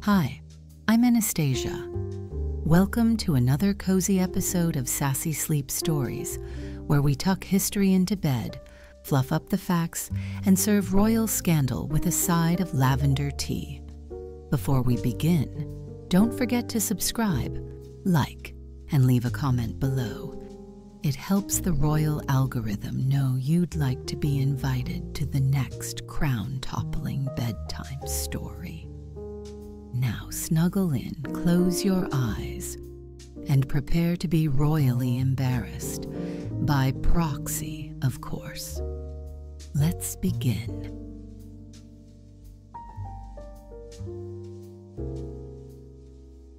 Hi, I'm Anastasia. Welcome to another cozy episode of Sassy Sleep Stories, where we tuck history into bed, fluff up the facts, and serve royal scandal with a side of lavender tea. Before we begin, don't forget to subscribe, like, and leave a comment below. It helps the royal algorithm know you'd like to be invited to the next crown-toppling bedtime story. Now snuggle in, close your eyes, and prepare to be royally embarrassed, by proxy, of course. Let's begin.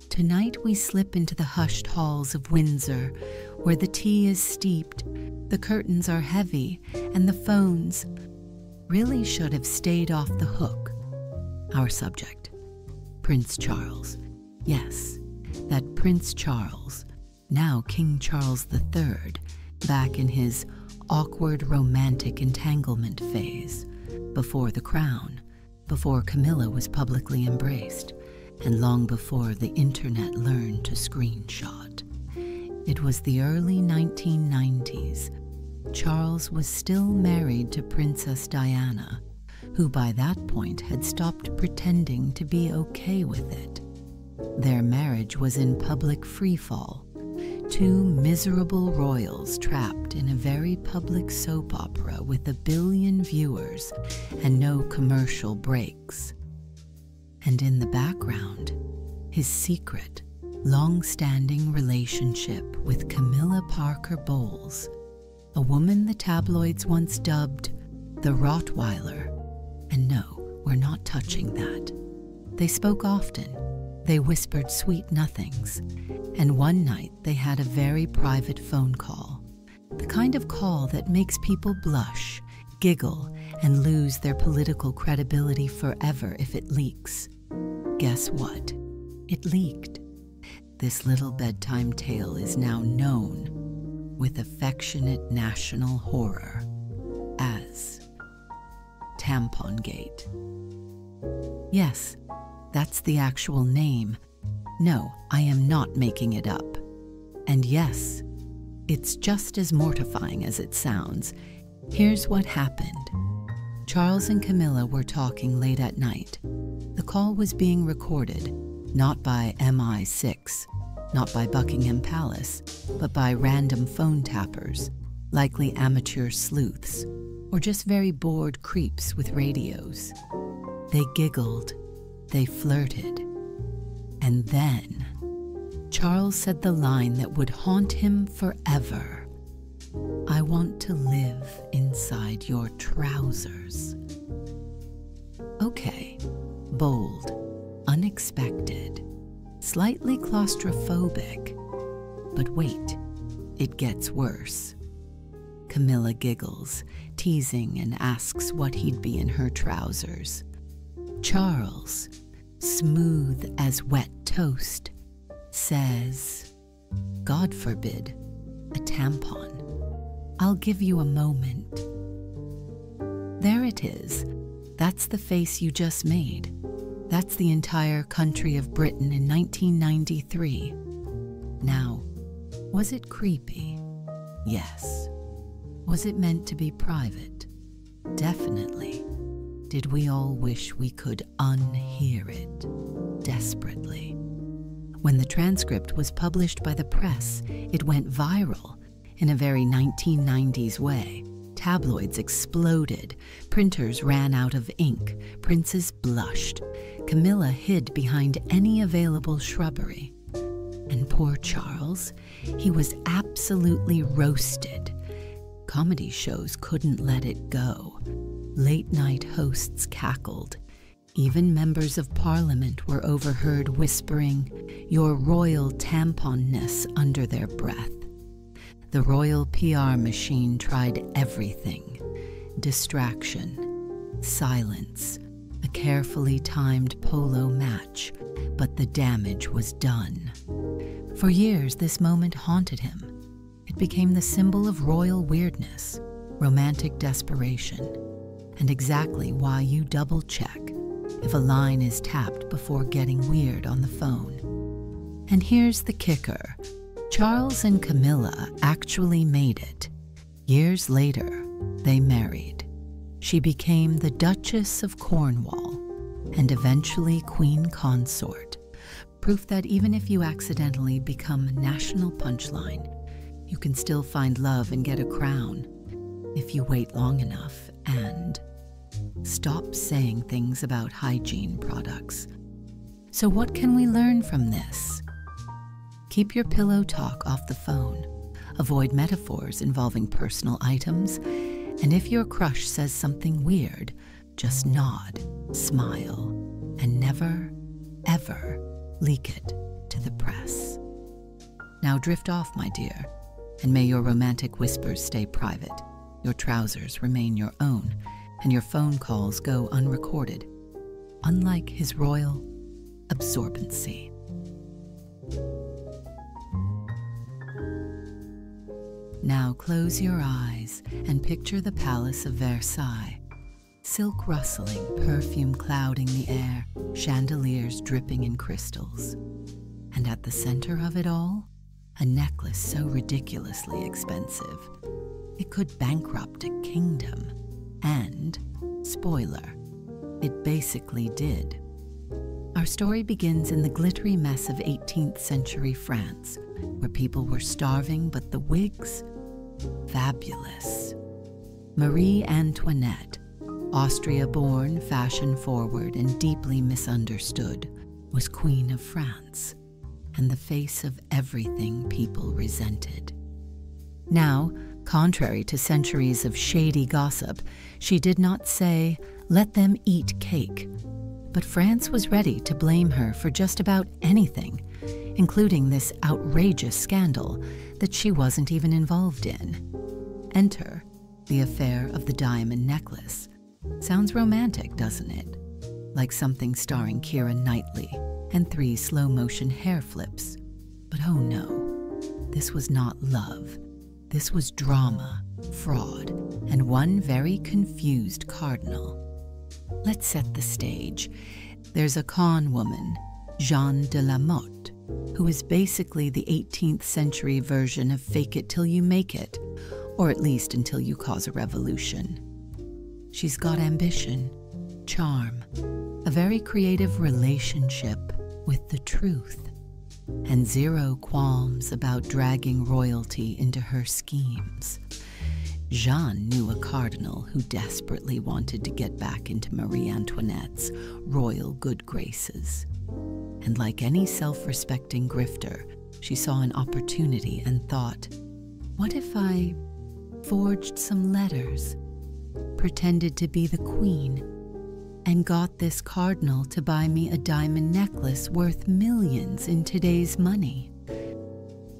Tonight we slip into the hushed halls of Windsor, where the tea is steeped, the curtains are heavy, and the phones really should have stayed off the hook. Our subject, Prince Charles. Yes, that Prince Charles, now King Charles III, back in his awkward romantic entanglement phase, before the crown, before Camilla was publicly embraced, and long before the internet learned to screenshot. It was the early 1990s. Charles was still married to Princess Diana, who by that point had stopped pretending to be okay with it. Their marriage was in public freefall, two miserable royals trapped in a very public soap opera with 1 billion viewers and no commercial breaks. And in the background, his secret, long-standing relationship with Camilla Parker Bowles, a woman the tabloids once dubbed the Rottweiler. And no, we're not touching that. They spoke often, they whispered sweet nothings, and one night they had a very private phone call, the kind of call that makes people blush, giggle, and lose their political credibility forever if it leaks. Guess what? It leaked. This little bedtime tale is now known, with affectionate national horror, as Tampon Gate. Yes, that's the actual name. No, I am not making it up. And yes, it's just as mortifying as it sounds. Here's what happened. Charles and Camilla were talking late at night. The call was being recorded, not by MI6, not by Buckingham Palace, but by random phone tappers, likely amateur sleuths, or just very bored creeps with radios. They giggled, they flirted, and then Charles said the line that would haunt him forever. "I want to live inside your trousers." Okay, bold, unexpected, slightly claustrophobic. But wait, it gets worse. Camilla giggles, teasing, and asks what he'd be in her trousers. Charles, smooth as wet toast, says, "God forbid, a tampon. I'll give you a moment." There it is. That's the face you just made. That's the entire country of Britain in 1993. Now, was it creepy? Yes. Was it meant to be private? Definitely. Did we all wish we could unhear it? Desperately. When the transcript was published by the press, it went viral in a very 1990s way. Tabloids exploded, printers ran out of ink, princes blushed, Camilla hid behind any available shrubbery. And poor Charles, he was absolutely roasted. Comedy shows couldn't let it go. Late-night hosts cackled. Even members of Parliament were overheard whispering, "Your royal tamponness," under their breath. The royal PR machine tried everything. Distraction, silence, a carefully timed polo match, but the damage was done. For years, this moment haunted him. It became the symbol of royal weirdness, romantic desperation, and exactly why you double-check if a line is tapped before getting weird on the phone. And here's the kicker. Charles and Camilla actually made it. Years later, they married. She became the Duchess of Cornwall and eventually Queen Consort. Proof that even if you accidentally become national punchline, you can still find love and get a crown if you wait long enough and stop saying things about hygiene products. So what can we learn from this? Keep your pillow talk off the phone. Avoid metaphors involving personal items. And if your crush says something weird, just nod, smile, and never, ever leak it to the press. Now drift off, my dear, and may your romantic whispers stay private, your trousers remain your own, and your phone calls go unrecorded, unlike his royal absorbency. Now close your eyes and picture the Palace of Versailles. Silk rustling, perfume clouding the air, chandeliers dripping in crystals. And at the center of it all, a necklace so ridiculously expensive, it could bankrupt a kingdom. And, spoiler, it basically did. Our story begins in the glittery mess of 18th century France, where people were starving, but the wigs, fabulous. Marie Antoinette, Austria-born, fashion-forward, and deeply misunderstood, was Queen of France, and the face of everything people resented. Now, contrary to centuries of shady gossip, she did not say, "Let them eat cake." But France was ready to blame her for just about anything, including this outrageous scandal that she wasn't even involved in. Enter the affair of the diamond necklace. Sounds romantic, doesn't it? Like something starring Keira Knightley and 3 slow-motion hair flips. But oh no, this was not love. This was drama, fraud, and one very confused cardinal. Let's set the stage. There's a con woman, Jeanne de la Motte, who is basically the 18th century version of fake it till you make it, or at least until you cause a revolution. She's got ambition, charm, a very creative relationship with the truth, and zero qualms about dragging royalty into her schemes. Jeanne knew a cardinal who desperately wanted to get back into Marie Antoinette's royal good graces. And like any self-respecting grifter, she saw an opportunity and thought, what if I forged some letters, pretended to be the queen, and got this cardinal to buy me a diamond necklace worth millions in today's money?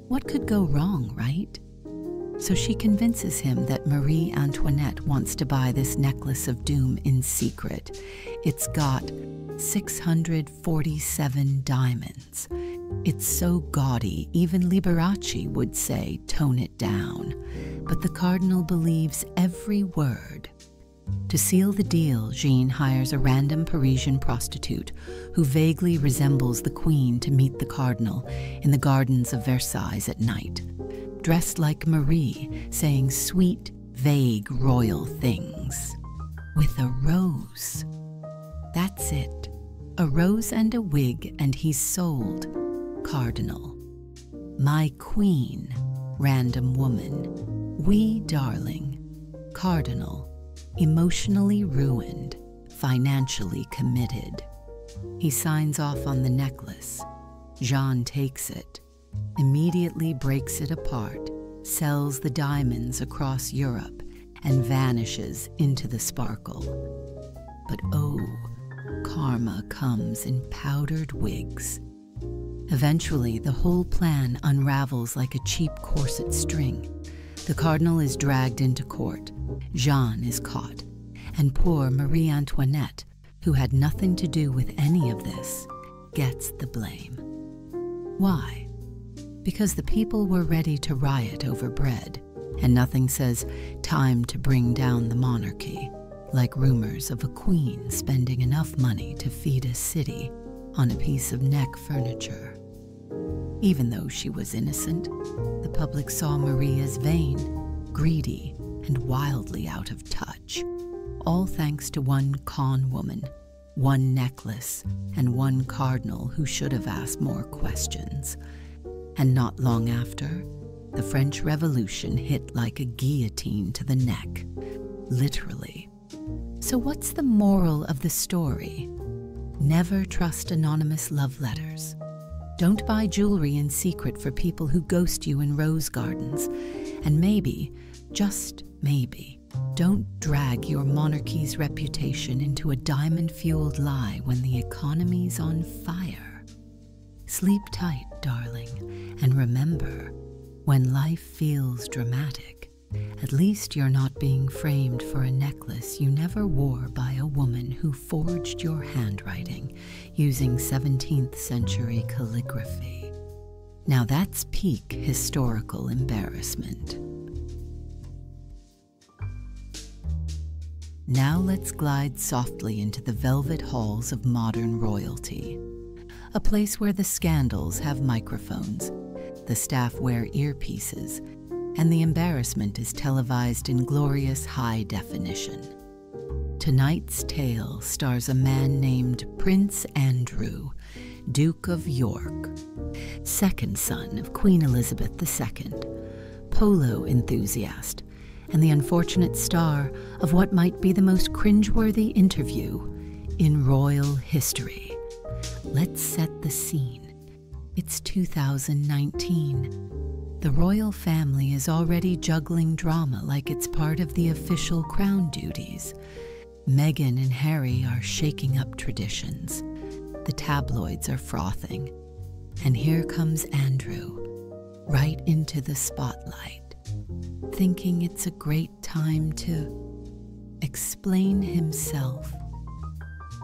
What could go wrong, right? So she convinces him that Marie Antoinette wants to buy this necklace of doom in secret. It's got 647 diamonds. It's so gaudy, even Liberace would say, tone it down. But the cardinal believes every word. To seal the deal, Jeanne hires a random Parisian prostitute who vaguely resembles the queen to meet the cardinal in the gardens of Versailles at night, dressed like Marie, saying sweet, vague royal things. With a rose. That's it. A rose and a wig, and he's sold. Cardinal. My queen. Random woman. Wee darling. Cardinal. Emotionally ruined. Financially committed. He signs off on the necklace. Jeanne takes it. Immediately breaks it apart, sells the diamonds across Europe, and vanishes into the sparkle. But oh, karma comes in powdered wigs. Eventually, the whole plan unravels like a cheap corset string. The cardinal is dragged into court, Jeanne is caught, and poor Marie Antoinette, who had nothing to do with any of this, gets the blame. Why? Because the people were ready to riot over bread, and nothing says time to bring down the monarchy like rumors of a queen spending enough money to feed a city on a piece of neck furniture. Even though she was innocent, the public saw Marie as vain, greedy, and wildly out of touch, all thanks to one con woman, one necklace, and one cardinal who should have asked more questions. And not long after, the French Revolution hit like a guillotine to the neck, literally. So what's the moral of the story? Never trust anonymous love letters. Don't buy jewelry in secret for people who ghost you in rose gardens. And maybe, just maybe, don't drag your monarchy's reputation into a diamond-fueled lie when the economy's on fire. Sleep tight, darling, and remember, when life feels dramatic, at least you're not being framed for a necklace you never wore by a woman who forged your handwriting using 17th century calligraphy. Now that's peak historical embarrassment. Now let's glide softly into the velvet halls of modern royalty, a place where the scandals have microphones, the staff wear earpieces, and the embarrassment is televised in glorious high definition. Tonight's tale stars a man named Prince Andrew, Duke of York, second son of Queen Elizabeth II, polo enthusiast, and the unfortunate star of what might be the most cringeworthy interview in royal history. Let's set the scene. It's 2019. The royal family is already juggling drama like it's part of the official crown duties. Meghan and Harry are shaking up traditions. The tabloids are frothing. And here comes Andrew, right into the spotlight, thinking it's a great time to explain himself.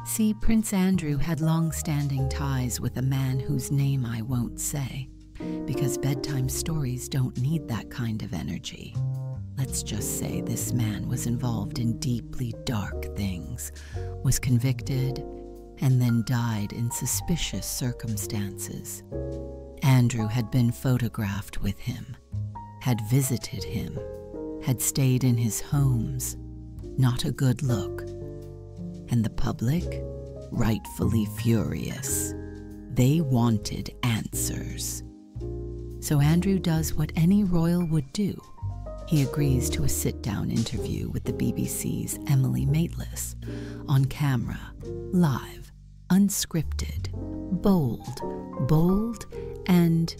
See, Prince Andrew had long-standing ties with a man whose name I won't say, because bedtime stories don't need that kind of energy. Let's just say this man was involved in deeply dark things, was convicted, and then died in suspicious circumstances. Andrew had been photographed with him, had visited him, had stayed in his homes. Not a good look. And the public, rightfully furious. They wanted answers. So Andrew does what any royal would do. He agrees to a sit-down interview with the BBC's Emily Maitlis, on camera, live, unscripted, bold, and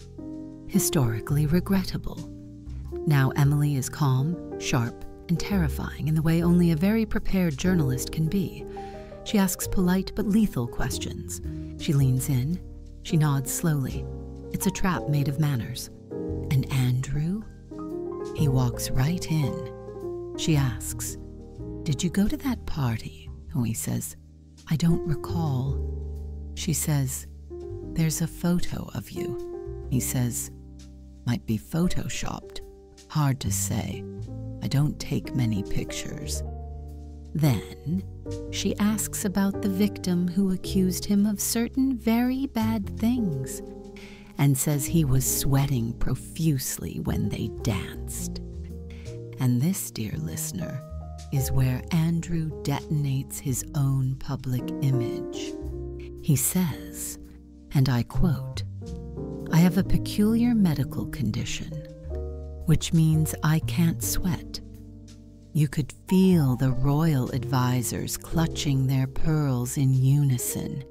historically regrettable. Now Emily is calm, sharp, and terrifying in the way only a very prepared journalist can be. She asks polite but lethal questions. She leans in. She nods slowly. It's a trap made of manners. And Andrew? He walks right in. She asks, "Did you go to that party?" Oh, he says, "I don't recall." She says, "There's a photo of you." He says, "Might be photoshopped. Hard to say. I don't take many pictures." Then she asks about the victim who accused him of certain very bad things and says he was sweating profusely when they danced. And this, dear listener, is where Andrew detonates his own public image. He says, and I quote, "I have a peculiar medical condition, which means I can't sweat." You could feel the royal advisors clutching their pearls in unison.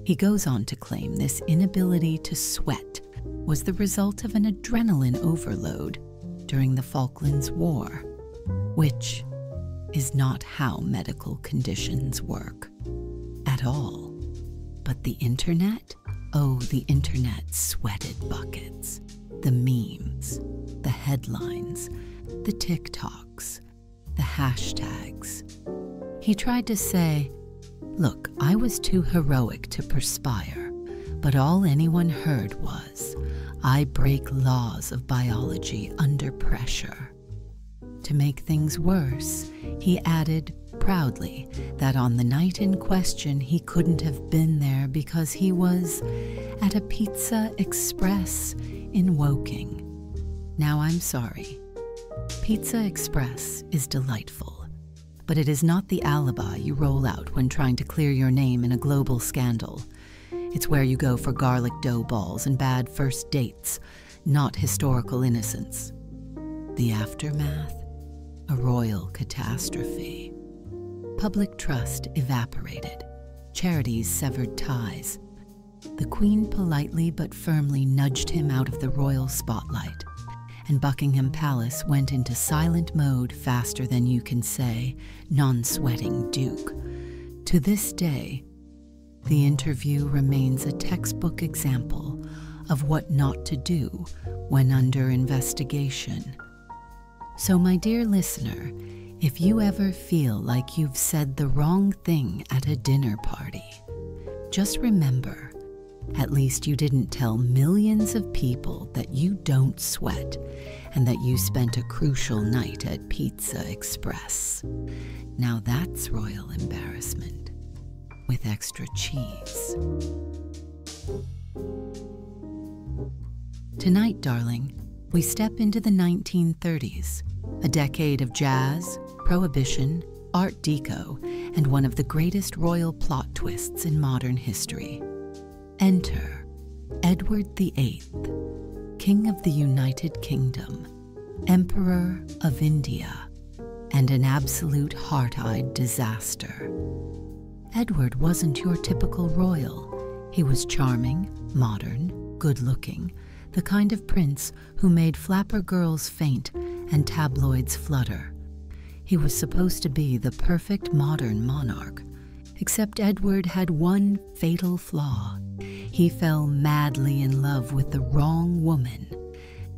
He goes on to claim this inability to sweat was the result of an adrenaline overload during the Falklands War, which is not how medical conditions work at all. But the internet? Oh, the internet sweated buckets. The memes, the headlines, the TikToks, the hashtags. He tried to say, "Look, I was too heroic to perspire," but all anyone heard was, "I break laws of biology under pressure." To make things worse, he added proudly that on the night in question he couldn't have been there because he was at a Pizza Express in Woking. Now I'm sorry. Pizza Express is delightful, but it is not the alibi you roll out when trying to clear your name in a global scandal. It's where you go for garlic dough balls and bad first dates, not historical innocence. The aftermath? A royal catastrophe. Public trust evaporated. Charities severed ties. The Queen politely but firmly nudged him out of the royal spotlight, and Buckingham Palace went into silent mode faster than you can say, non-sweating Duke. To this day, the interview remains a textbook example of what not to do when under investigation. So, my dear listener, if you ever feel like you've said the wrong thing at a dinner party, just remember, at least you didn't tell millions of people that you don't sweat and that you spent a crucial night at Pizza Express. Now that's royal embarrassment with extra cheese. Tonight, darling, we step into the 1930s, a decade of jazz, prohibition, Art Deco, and one of the greatest royal plot twists in modern history. Enter Edward VIII, King of the United Kingdom, Emperor of India, and an absolute heart-eyed disaster. Edward wasn't your typical royal. He was charming, modern, good-looking, the kind of prince who made flapper girls faint and tabloids flutter. He was supposed to be the perfect modern monarch, except Edward had one fatal flaw. He fell madly in love with the wrong woman.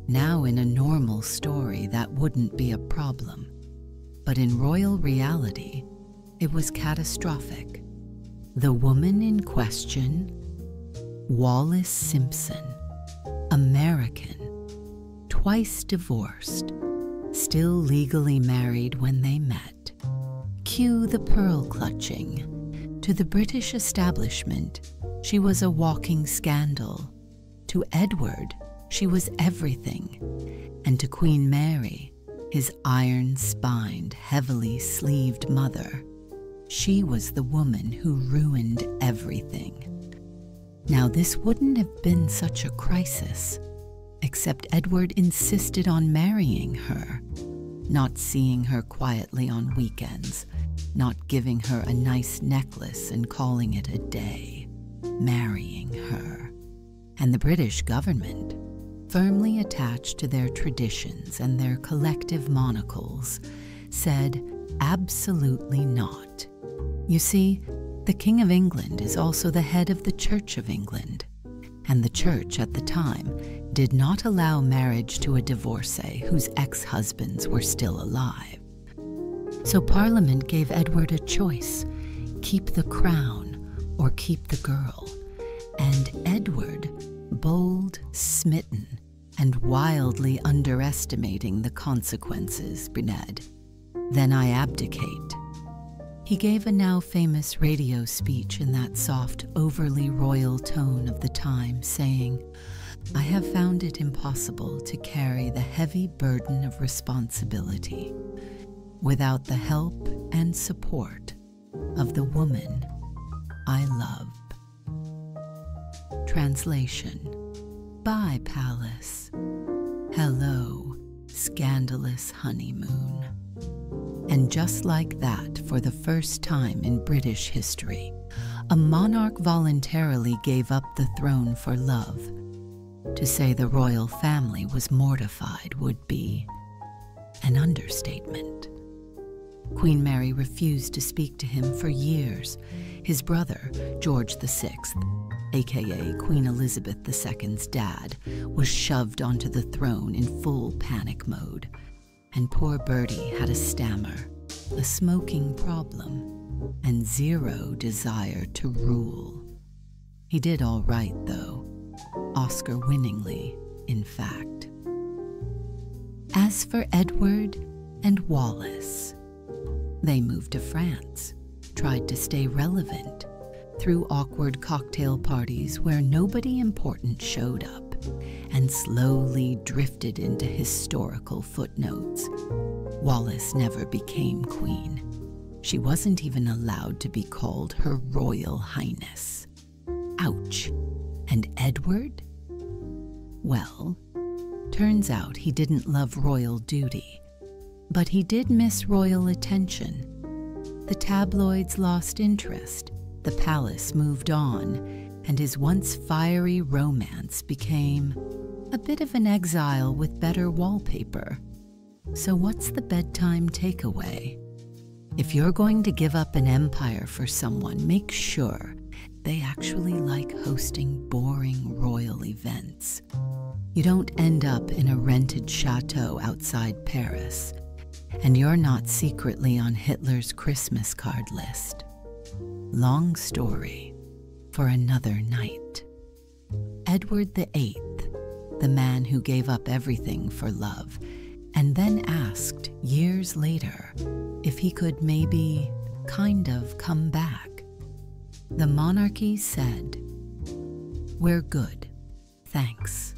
Now in a normal story that wouldn't be a problem, but in royal reality, it was catastrophic. The woman in question, Wallis Simpson, American, twice divorced, still legally married when they met. Cue the pearl clutching. To the British establishment, she was a walking scandal. To Edward, she was everything. And to Queen Mary, his iron-spined, heavily sleeved mother, she was the woman who ruined everything. Now, this wouldn't have been such a crisis, except Edward insisted on marrying her, not seeing her quietly on weekends, not giving her a nice necklace and calling it a day, marrying her. And the British government, firmly attached to their traditions and their collective monocles, said absolutely not. You see, the King of England is also the head of the Church of England, and the Church at the time did not allow marriage to a divorcee whose ex-husbands were still alive. So Parliament gave Edward a choice: keep the crown or keep the girl. And Edward, bold, smitten, and wildly underestimating the consequences, Bruned, then I abdicate. He gave a now famous radio speech in that soft, overly royal tone of the time, saying, "I have found it impossible to carry the heavy burden of responsibility without the help and support of the woman I love." Translation: Bye, Palace. Hello, scandalous honeymoon. And just like that, for the first time in British history, a monarch voluntarily gave up the throne for love. To say the royal family was mortified would be an understatement. Queen Mary refused to speak to him for years. His brother, George VI, aka Queen Elizabeth II's dad, was shoved onto the throne in full panic mode. And poor Bertie had a stammer, a smoking problem, and zero desire to rule. He did all right, though, Oscar-winningly, in fact. As for Edward and Wallis, They moved to France, tried to stay relevant, threw awkward cocktail parties where nobody important showed up, and slowly drifted into historical footnotes. Wallis never became queen. She wasn't even allowed to be called Her Royal Highness. Ouch. And Edward? Well, turns out he didn't love royal duty, but he did miss royal attention. The tabloids lost interest, the palace moved on, and his once fiery romance became a bit of an exile with better wallpaper. So what's the bedtime takeaway? If you're going to give up an empire for someone, make sure they actually like hosting boring royal events. You don't end up in a rented chateau outside Paris, and you're not secretly on Hitler's Christmas card list. Long story for another night. Edward VIII, the man who gave up everything for love, and then asked years later if he could maybe kind of come back. The monarchy said, "We're good, thanks."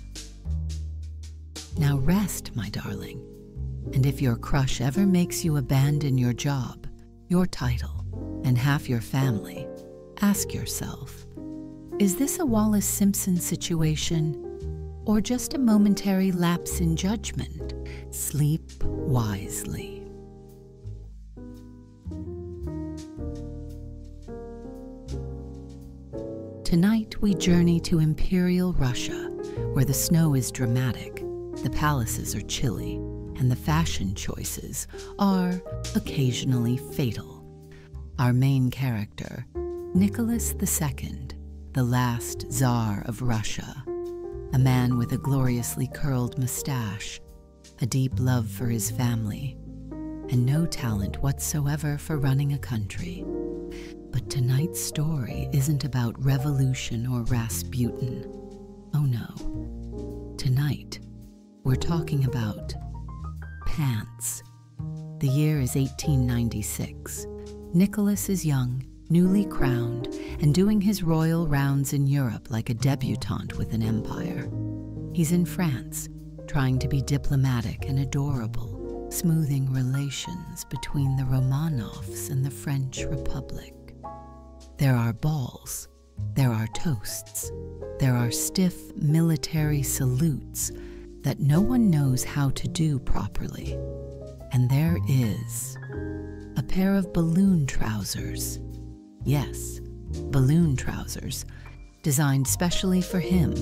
Now rest, my darling, and if your crush ever makes you abandon your job, your title, and half your family, ask yourself, is this a Wallis Simpson situation or just a momentary lapse in judgment? Sleep wisely. Tonight we journey to Imperial Russia, where the snow is dramatic, the palaces are chilly, and the fashion choices are occasionally fatal. Our main character, Nicholas II, the last Czar of Russia, a man with a gloriously curled mustache, a deep love for his family, and no talent whatsoever for running a country. But tonight's story isn't about revolution or Rasputin. Oh no. Tonight, we're talking about pants. The year is 1896. Nicholas is young, newly crowned, and doing his royal rounds in Europe like a debutante with an empire. He's in France, trying to be diplomatic and adorable, smoothing relations between the Romanovs and the French Republic. There are balls, there are toasts, there are stiff military salutes that no one knows how to do properly. And there is a pair of balloon trousers. Yes, balloon trousers, designed specially for him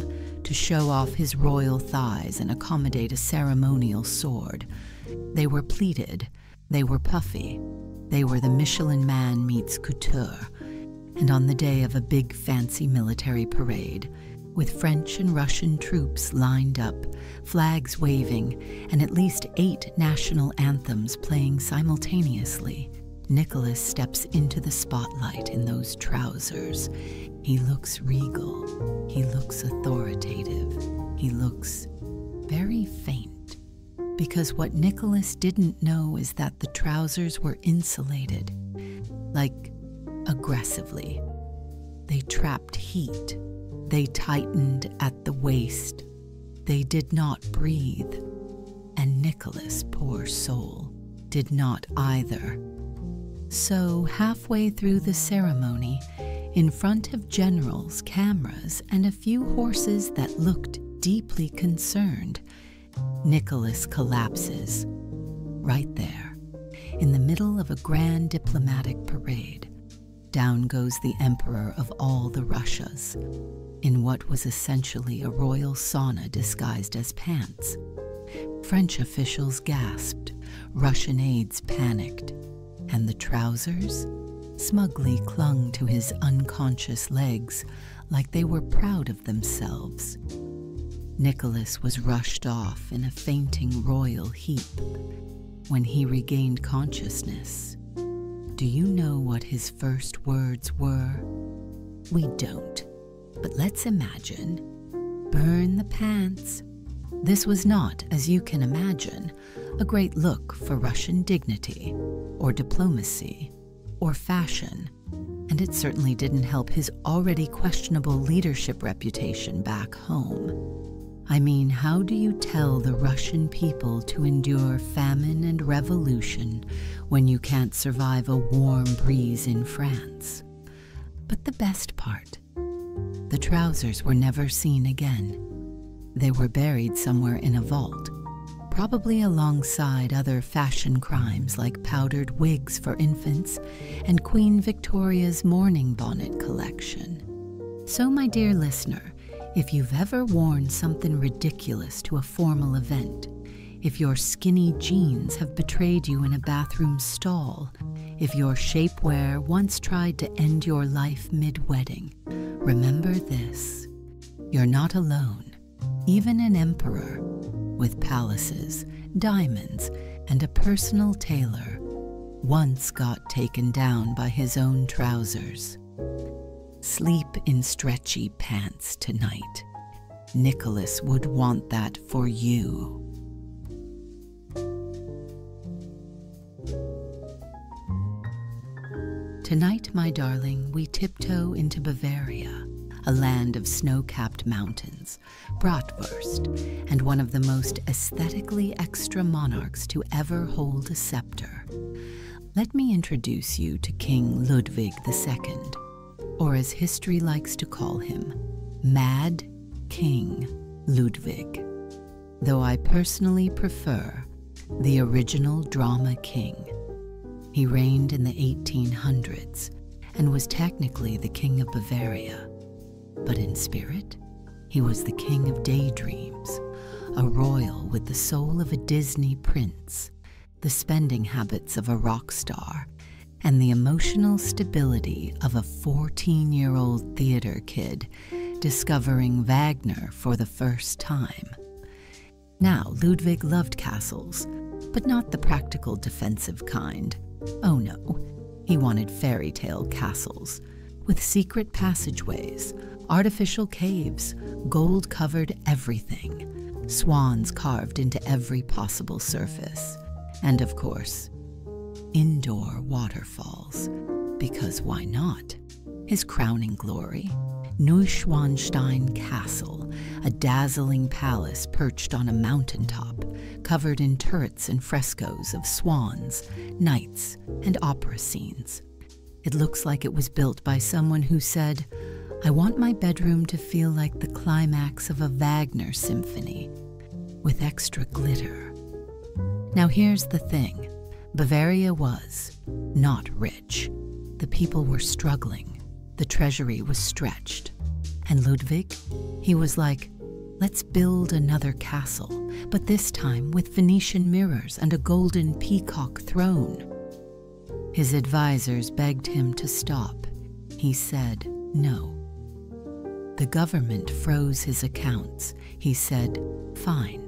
to show off his royal thighs and accommodate a ceremonial sword. They were pleated, they were puffy, they were the Michelin Man meets couture, and on the day of a big fancy military parade, with French and Russian troops lined up, flags waving, and at least 8 national anthems playing simultaneously, Nicholas steps into the spotlight in those trousers. He looks regal, he looks authoritative, he looks very faint. Because what Nicholas didn't know is that the trousers were insulated, like aggressively. They trapped heat. They tightened at the waist. They did not breathe. And Nicholas, poor soul, did not either. So halfway through the ceremony, in front of generals, cameras, and a few horses that looked deeply concerned, Nicholas collapses, right there, in the middle of a grand diplomatic parade. Down goes the emperor of all the Russias, in what was essentially a royal sauna disguised as pants. French officials gasped, Russian aides panicked, and the trousers smugly clung to his unconscious legs like they were proud of themselves. Nicholas was rushed off in a fainting royal heap. When he regained consciousness, do you know what his first words were? We don't, but let's imagine. Burn the pants, This was not, as you can imagine, a great look for Russian dignity, or diplomacy, or fashion, and it certainly didn't help his already questionable leadership reputation back home. I mean, how do you tell the Russian people to endure famine and revolution when you can't survive a warm breeze in France? But the best part, the trousers were never seen again. They were buried somewhere in a vault, probably alongside other fashion crimes like powdered wigs for infants and Queen Victoria's mourning bonnet collection. So, my dear listener, if you've ever worn something ridiculous to a formal event, if your skinny jeans have betrayed you in a bathroom stall, if your shapewear once tried to end your life mid-wedding, remember this: you're not alone. Even an emperor, with palaces, diamonds, and a personal tailor, once got taken down by his own trousers. Sleep in stretchy pants tonight. Nicholas would want that for you. Tonight, my darling, we tiptoe into Bavaria, a land of snow-capped mountains, bratwurst, and one of the most aesthetically extra monarchs to ever hold a scepter. Let me introduce you to King Ludwig II, or as history likes to call him, Mad King Ludwig, though I personally prefer the original drama king. He reigned in the 1800s and was technically the King of Bavaria. But in spirit, he was the king of daydreams, a royal with the soul of a Disney prince, the spending habits of a rock star, and the emotional stability of a 14-year-old theater kid discovering Wagner for the first time. Now, Ludwig loved castles, but not the practical defensive kind. Oh no, he wanted fairy tale castles, with secret passageways, artificial caves, gold-covered everything, swans carved into every possible surface, and of course, indoor waterfalls, because why not? His crowning glory, Neuschwanstein Castle, a dazzling palace perched on a mountaintop, covered in turrets and frescoes of swans, knights, and opera scenes. It looks like it was built by someone who said, "I want my bedroom to feel like the climax of a Wagner symphony, with extra glitter." Now here's the thing. Bavaria was not rich. The people were struggling. The treasury was stretched. And Ludwig, he was like, let's build another castle, but this time with Venetian mirrors and a golden peacock throne. His advisors begged him to stop. He said no. The government froze his accounts. He said, fine.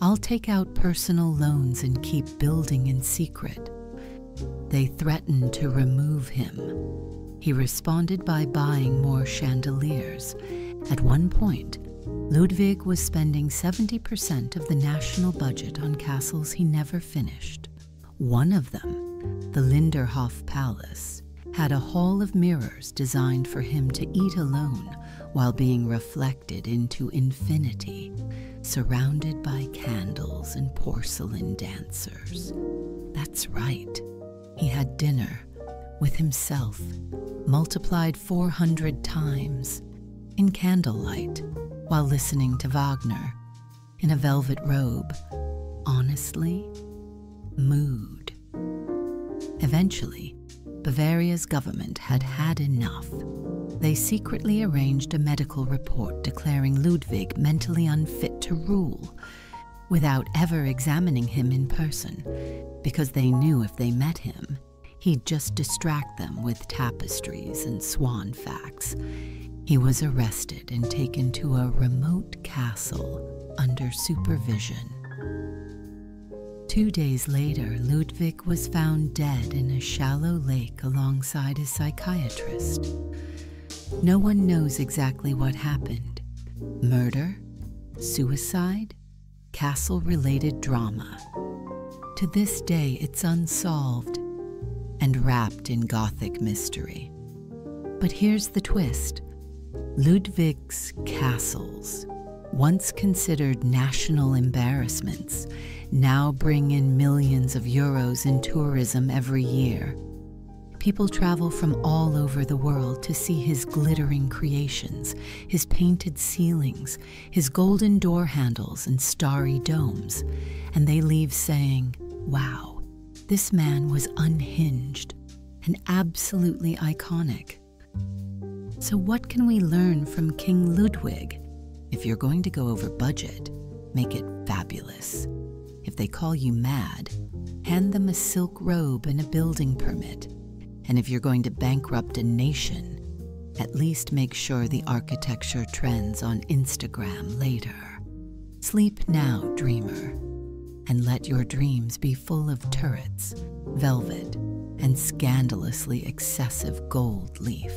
I'll take out personal loans and keep building in secret. They threatened to remove him. He responded by buying more chandeliers. At one point, Ludwig was spending 70% of the national budget on castles he never finished. One of them, the Linderhof Palace, had a hall of mirrors designed for him to eat alone while being reflected into infinity, surrounded by candles and porcelain dancers. That's right, he had dinner with himself, multiplied 400 times, in candlelight, while listening to Wagner, in a velvet robe. Honestly, mood. Eventually, Bavaria's government had had enough. They secretly arranged a medical report declaring Ludwig mentally unfit to rule, without ever examining him in person, because they knew if they met him, he'd just distract them with tapestries and swan facts. He was arrested and taken to a remote castle under supervision. 2 days later, Ludwig was found dead in a shallow lake alongside his psychiatrist. No one knows exactly what happened. Murder? suicide, castle-related drama. To this day, it's unsolved and wrapped in Gothic mystery. But here's the twist. Ludwig's castles, once considered national embarrassments, now bring in millions of euros in tourism every year. People travel from all over the world to see his glittering creations, his painted ceilings, his golden door handles and starry domes, and they leave saying, "Wow, this man was unhinged and absolutely iconic." So what can we learn from King Ludwig? If you're going to go over budget, make it fabulous. If they call you mad, hand them a silk robe and a building permit. And if you're going to bankrupt a nation, at least make sure the architecture trends on Instagram later. Sleep now, dreamer, and let your dreams be full of turrets, velvet, and scandalously excessive gold leaf.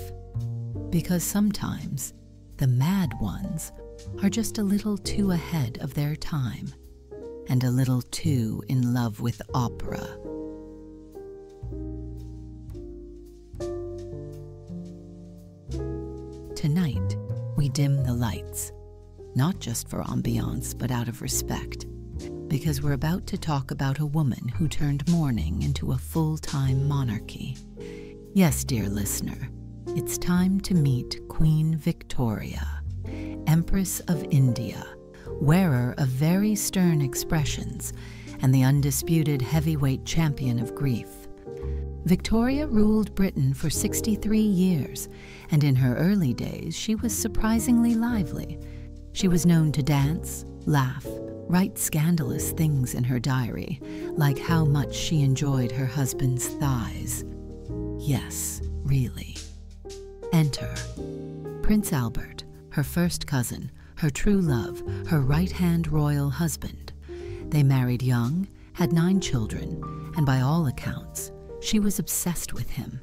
Because sometimes the mad ones are just a little too ahead of their time and a little too in love with opera. Tonight, we dim the lights, not just for ambiance, but out of respect, because we're about to talk about a woman who turned mourning into a full-time monarchy. Yes, dear listener, it's time to meet Queen Victoria, Empress of India, wearer of very stern expressions, and the undisputed heavyweight champion of grief. Victoria ruled Britain for 63 years, and in her early days she was surprisingly lively. She was known to dance, laugh, write scandalous things in her diary, like how much she enjoyed her husband's thighs. Yes, really. Enter Prince Albert, her first cousin, her true love, her right-hand royal husband. They married young, had 9 children, and by all accounts, she was obsessed with him.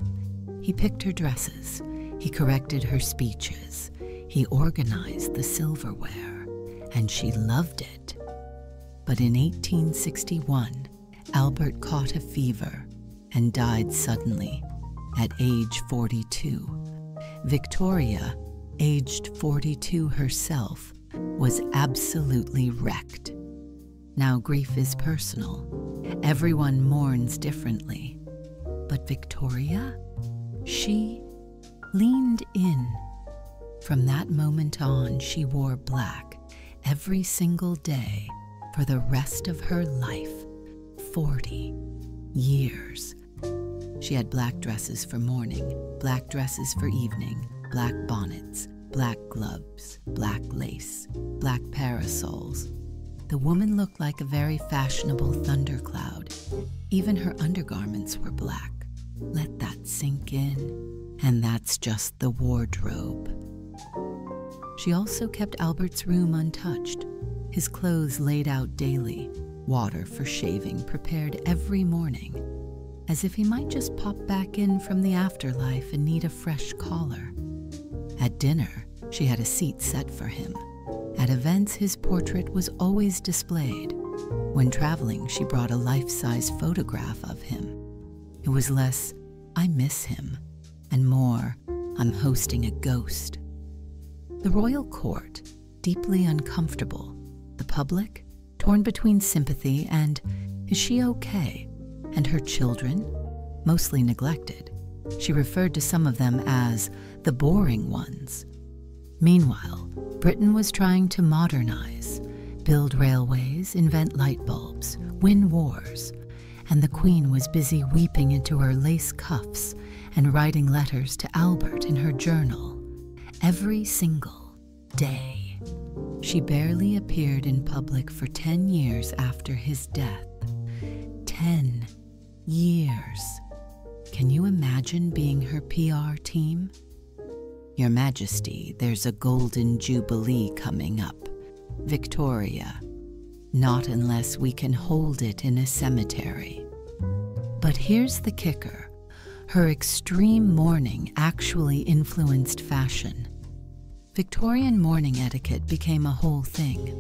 He picked her dresses, he corrected her speeches, he organized the silverware, and she loved it. But in 1861, Albert caught a fever and died suddenly at age 42. Victoria, aged 42 herself, was absolutely wrecked. Now, grief is personal. Everyone mourns differently. But Victoria, she leaned in. From that moment on, she wore black every single day for the rest of her life, 40 years. She had black dresses for morning, black dresses for evening, black bonnets, black gloves, black lace, black parasols. The woman looked like a very fashionable thundercloud. Even her undergarments were black. Let that sink in. And that's just the wardrobe. She also kept Albert's room untouched, his clothes laid out daily, water for shaving prepared every morning, as if he might just pop back in from the afterlife and need a fresh collar. At dinner, she had a seat set for him. At events, his portrait was always displayed. When traveling, she brought a life-size photograph of him. It was less, "I miss him," and more, "I'm hosting a ghost." The royal court, deeply uncomfortable. The public, torn between sympathy and, "Is she okay?" And her children, mostly neglected. She referred to some of them as the boring ones. Meanwhile, Britain was trying to modernize, build railways, invent light bulbs, win wars, and the Queen was busy weeping into her lace cuffs and writing letters to Albert in her journal every single day. She barely appeared in public for 10 years after his death. 10 years. Can you imagine being her PR team? "Your Majesty, there's a golden jubilee coming up. Victoria, not unless we can hold it in a cemetery." But here's the kicker. Her extreme mourning actually influenced fashion. Victorian mourning etiquette became a whole thing.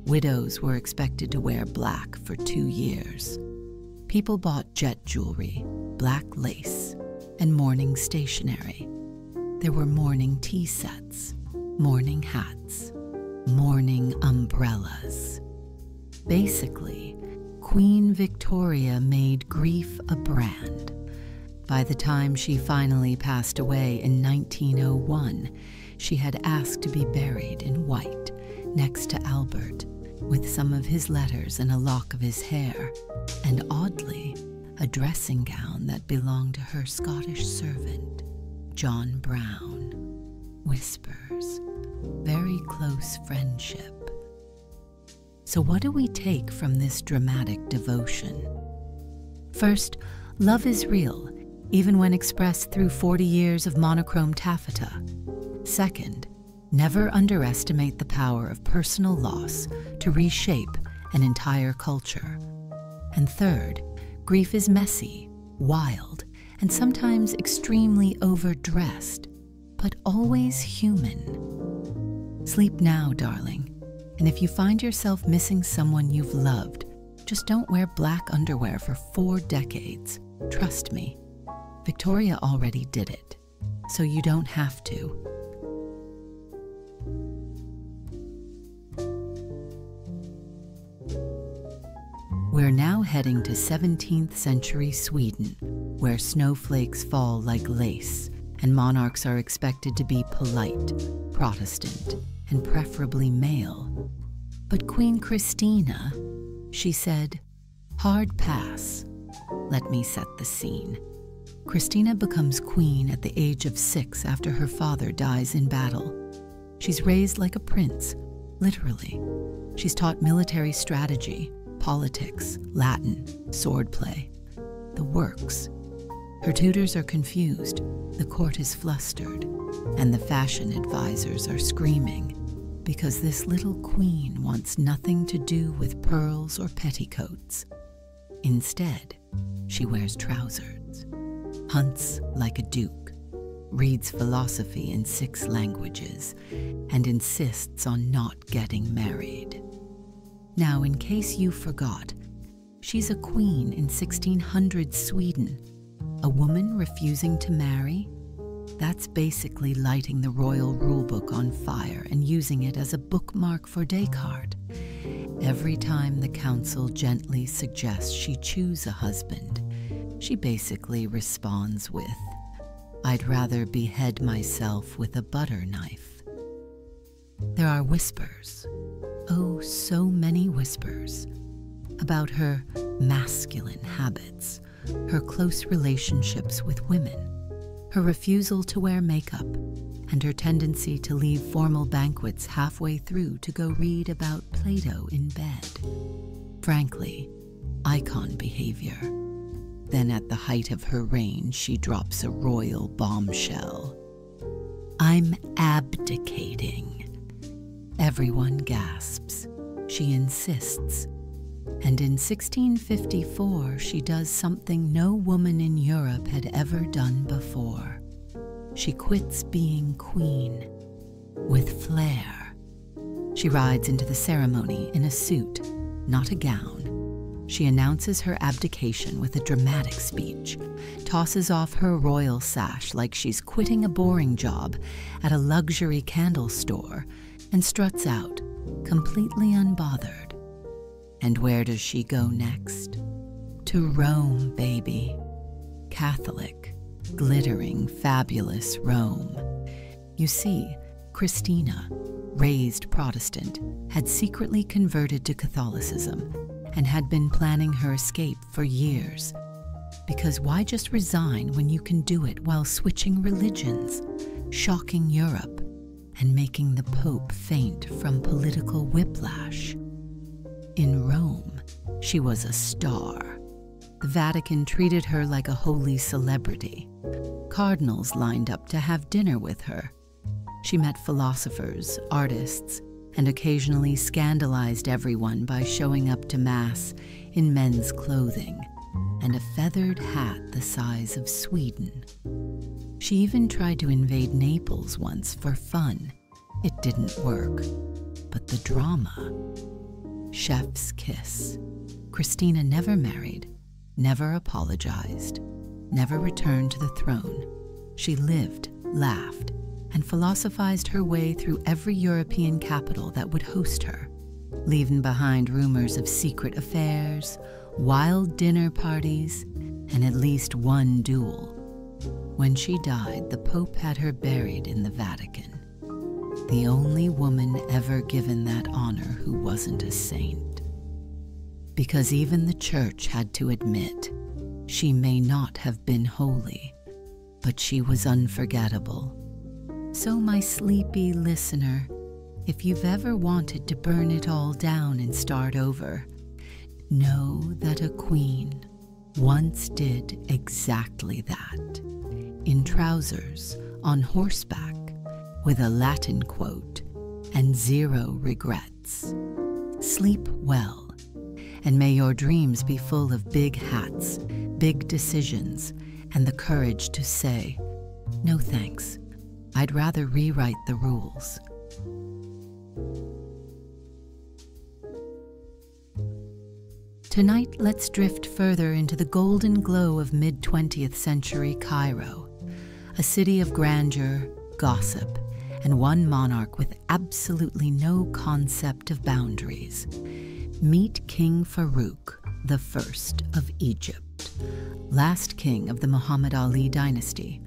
Widows were expected to wear black for 2 years. People bought jet jewelry, black lace, and mourning stationery. There were mourning tea sets, mourning hats, mourning umbrellas. Basically, Queen Victoria made grief a brand. By the time she finally passed away in 1901, she had asked to be buried in white next to Albert, with some of his letters and a lock of his hair, and oddly, a dressing gown that belonged to her Scottish servant, John Brown. Whispers, very close friendship. So what do we take from this dramatic devotion? First, love is real, even when expressed through 40 years of monochrome taffeta. Second, never underestimate the power of personal loss to reshape an entire culture. And third, grief is messy, wild, and sometimes extremely overdressed, but always human. Sleep now, darling, and if you find yourself missing someone you've loved, just don't wear black underwear for 4 decades. Trust me, Victoria already did it, so you don't have to. We're now heading to 17th century Sweden, where snowflakes fall like lace, and monarchs are expected to be polite, Protestant, and preferably male. But Queen Christina, she said, "Hard pass. Let me set the scene." Christina becomes queen at the age of 6 after her father dies in battle. She's raised like a prince, literally. She's taught military strategy, politics, Latin, swordplay, the works. Her tutors are confused, the court is flustered, and the fashion advisors are screaming because this little queen wants nothing to do with pearls or petticoats. Instead, she wears trousers, hunts like a duke, reads philosophy in 6 languages, and insists on not getting married. Now, in case you forgot, she's a queen in 1600 Sweden. A woman refusing to marry? That's basically lighting the royal rulebook on fire and using it as a bookmark for Descartes. Every time the council gently suggests she choose a husband, she basically responds with, "I'd rather behead myself with a butter knife." There are whispers, oh, so many whispers, about her masculine habits, her close relationships with women, her refusal to wear makeup, and her tendency to leave formal banquets halfway through to go read about Plato in bed. Frankly, icon behavior. Then at the height of her reign, she drops a royal bombshell. "I'm abdicating." Everyone gasps. She insists. And in 1654, she does something no woman in Europe had ever done before. She quits being queen, with flair. She rides into the ceremony in a suit, not a gown. She announces her abdication with a dramatic speech, tosses off her royal sash like she's quitting a boring job at a luxury candle store, and struts out, completely unbothered. And where does she go next? To Rome, baby. Catholic, glittering, fabulous Rome. You see, Christina, raised Protestant, had secretly converted to Catholicism and had been planning her escape for years. Because why just resign when you can do it while switching religions, shocking Europe, and making the Pope faint from political whiplash? In Rome, she was a star. The Vatican treated her like a holy celebrity. Cardinals lined up to have dinner with her. She met philosophers, artists, and occasionally scandalized everyone by showing up to Mass in men's clothing and a feathered hat the size of Sweden. She even tried to invade Naples once for fun, It didn't work. But the drama. Chef's kiss. Christina never married, never apologized, never returned to the throne. She lived, laughed, and philosophized her way through every European capital that would host her, leaving behind rumors of secret affairs, wild dinner parties, and at least one duel. When she died, the Pope had her buried in the Vatican. The only woman ever given that honor who wasn't a saint. Because even the Church had to admit she may not have been holy, but she was unforgettable. So, my sleepy listener, if you've ever wanted to burn it all down and start over, know that a queen once did exactly that. In trousers, on horseback, with a Latin quote, and 0 regrets. Sleep well, and may your dreams be full of big hats, big decisions, and the courage to say, no thanks, I'd rather rewrite the rules. Tonight, let's drift further into the golden glow of mid-20th century Cairo, a city of grandeur, gossip, and one monarch with absolutely no concept of boundaries. Meet King Farouk, the first of Egypt, last king of the Muhammad Ali dynasty,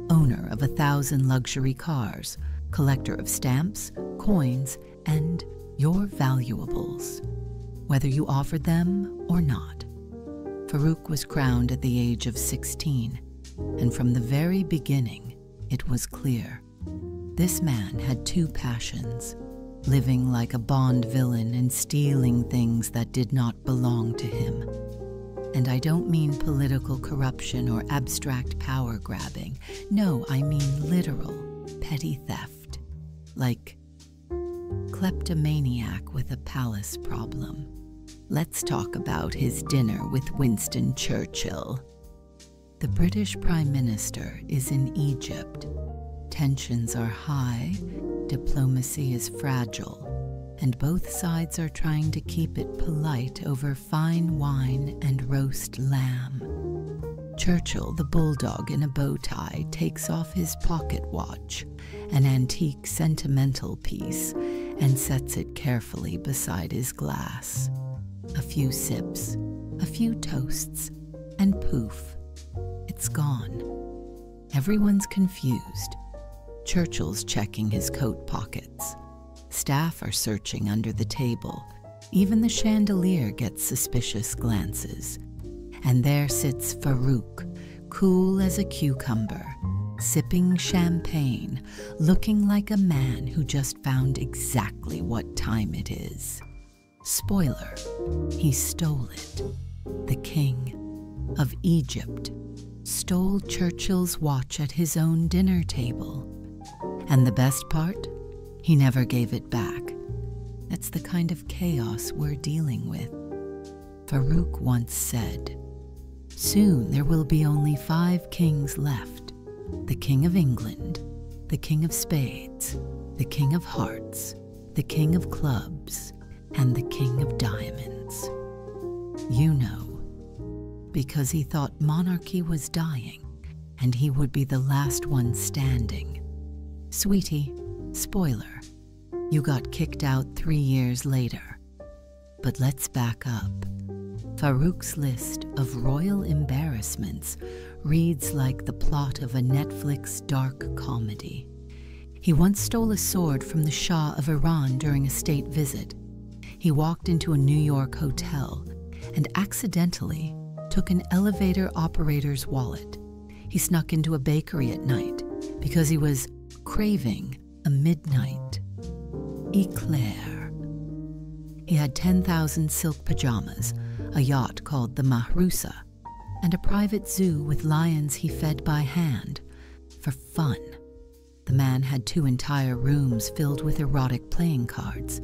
owner of 1,000 luxury cars, collector of stamps, coins, and your valuables, whether you offered them or not. Farouk was crowned at the age of 16, and from the very beginning, it was clear. This man had 2 passions, living like a Bond villain and stealing things that did not belong to him. And I don't mean political corruption or abstract power grabbing. No, I mean literal, petty theft. Like kleptomaniac with a palace problem. Let's talk about his dinner with Winston Churchill. The British Prime Minister is in Egypt. Tensions are high, diplomacy is fragile, and both sides are trying to keep it polite over fine wine and roast lamb. Churchill, the bulldog in a bow tie, takes off his pocket watch, an antique sentimental piece, and sets it carefully beside his glass. A few sips, a few toasts, and poof, it's gone. Everyone's confused. Churchill's checking his coat pockets. Staff are searching under the table. Even the chandelier gets suspicious glances. And there sits Farouk, cool as a cucumber, sipping champagne, looking like a man who just found exactly what time it is. Spoiler, he stole it. The king of Egypt stole Churchill's watch at his own dinner table. And the best part? He never gave it back. That's the kind of chaos we're dealing with. Farouk once said, "Soon there will be only 5 kings left. The King of England, the King of Spades, the King of Hearts, the King of Clubs, and the King of Diamonds." You know, because he thought monarchy was dying, and he would be the last one standing. Sweetie, spoiler, you got kicked out 3 years later. But let's back up. Farouk's list of royal embarrassments reads like the plot of a Netflix dark comedy. He once stole a sword from the Shah of Iran during a state visit. He walked into a New York hotel and accidentally took an elevator operator's wallet. He snuck into a bakery at night because he was craving a midnight eclair. He had 10,000 silk pajamas, a yacht called the Mahrusa, and a private zoo with lions he fed by hand for fun. The man had 2 entire rooms filled with erotic playing cards,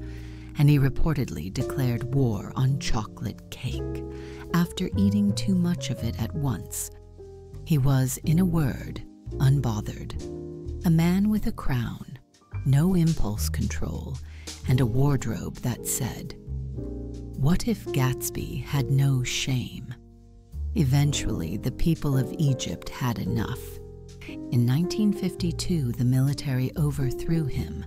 and he reportedly declared war on chocolate cake after eating too much of it at once. He was, in a word, unbothered. A man with a crown, no impulse control, and a wardrobe that said, "What if Gatsby had no shame?" Eventually, the people of Egypt had enough. In 1952, the military overthrew him,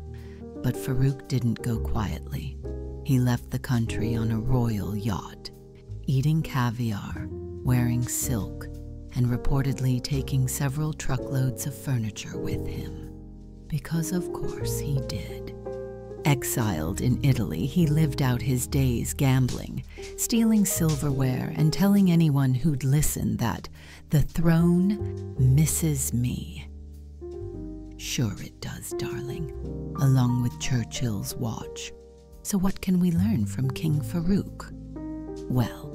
but Farouk didn't go quietly. He left the country on a royal yacht, eating caviar, wearing silk, and reportedly taking several truckloads of furniture with him. Because of course he did. Exiled in Italy, he lived out his days gambling, stealing silverware, and telling anyone who'd listen that the throne misses me. Sure it does, darling, along with Churchill's watch. So what can we learn from King Farouk? Well,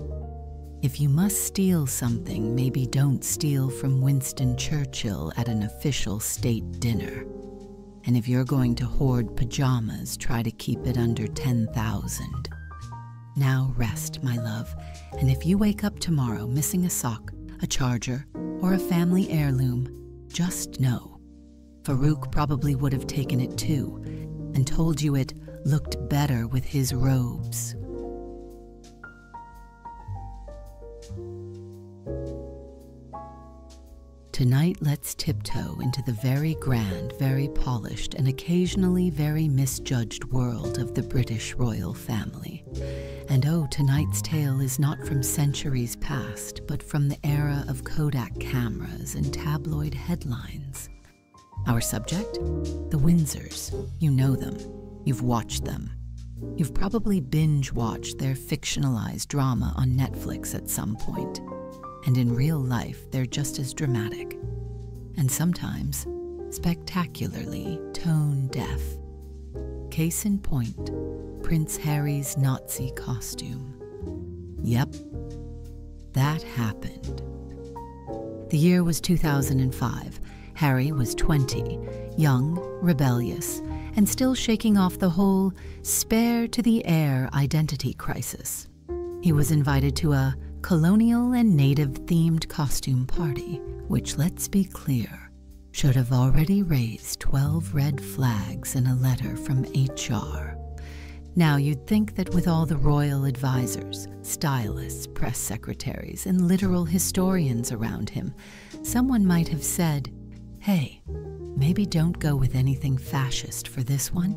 if you must steal something, maybe don't steal from Winston Churchill at an official state dinner. And if you're going to hoard pajamas, try to keep it under 10,000. Now rest, my love, and if you wake up tomorrow missing a sock, a charger, or a family heirloom, just know, Farouk probably would have taken it too, and told you it looked better with his robes. Tonight, let's tiptoe into the very grand, very polished, and occasionally very misjudged world of the British royal family. And oh, tonight's tale is not from centuries past, but from the era of Kodak cameras and tabloid headlines. Our subject? The Windsors. You know them. You've watched them. You've probably binge-watched their fictionalized drama on Netflix at some point. And in real life, they're just as dramatic, and sometimes spectacularly tone-deaf. Case in point, Prince Harry's Nazi costume. Yep, that happened. The year was 2005. Harry was 20, young, rebellious, and still shaking off the whole spare to the heir identity crisis. He was invited to a colonial and native-themed costume party, which, let's be clear, should have already raised 12 red flags in a letter from HR. Now, you'd think that with all the royal advisors, stylists, press secretaries, and literal historians around him, someone might have said, "Hey, maybe don't go with anything fascist for this one."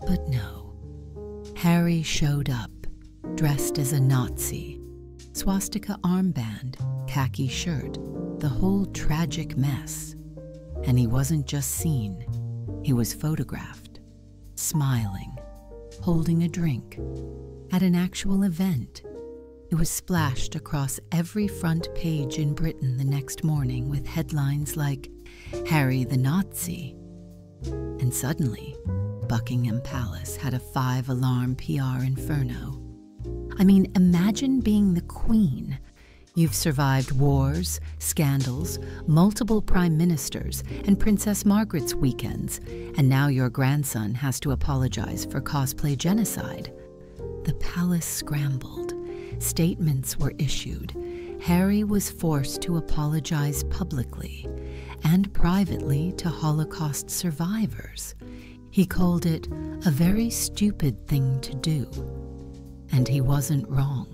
But no. Harry showed up, dressed as a Nazi, swastika armband, khaki shirt, the whole tragic mess. And he wasn't just seen, he was photographed, smiling, holding a drink, at an actual event. It was splashed across every front page in Britain the next morning with headlines like, "Harry the Nazi." And suddenly, Buckingham Palace had a 5-alarm PR inferno. I mean, imagine being the Queen. You've survived wars, scandals, multiple prime ministers, and Princess Margaret's weekends, and now your grandson has to apologize for cosplay genocide. The palace scrambled. Statements were issued. Harry was forced to apologize publicly and privately to Holocaust survivors. He called it a very stupid thing to do. And he wasn't wrong.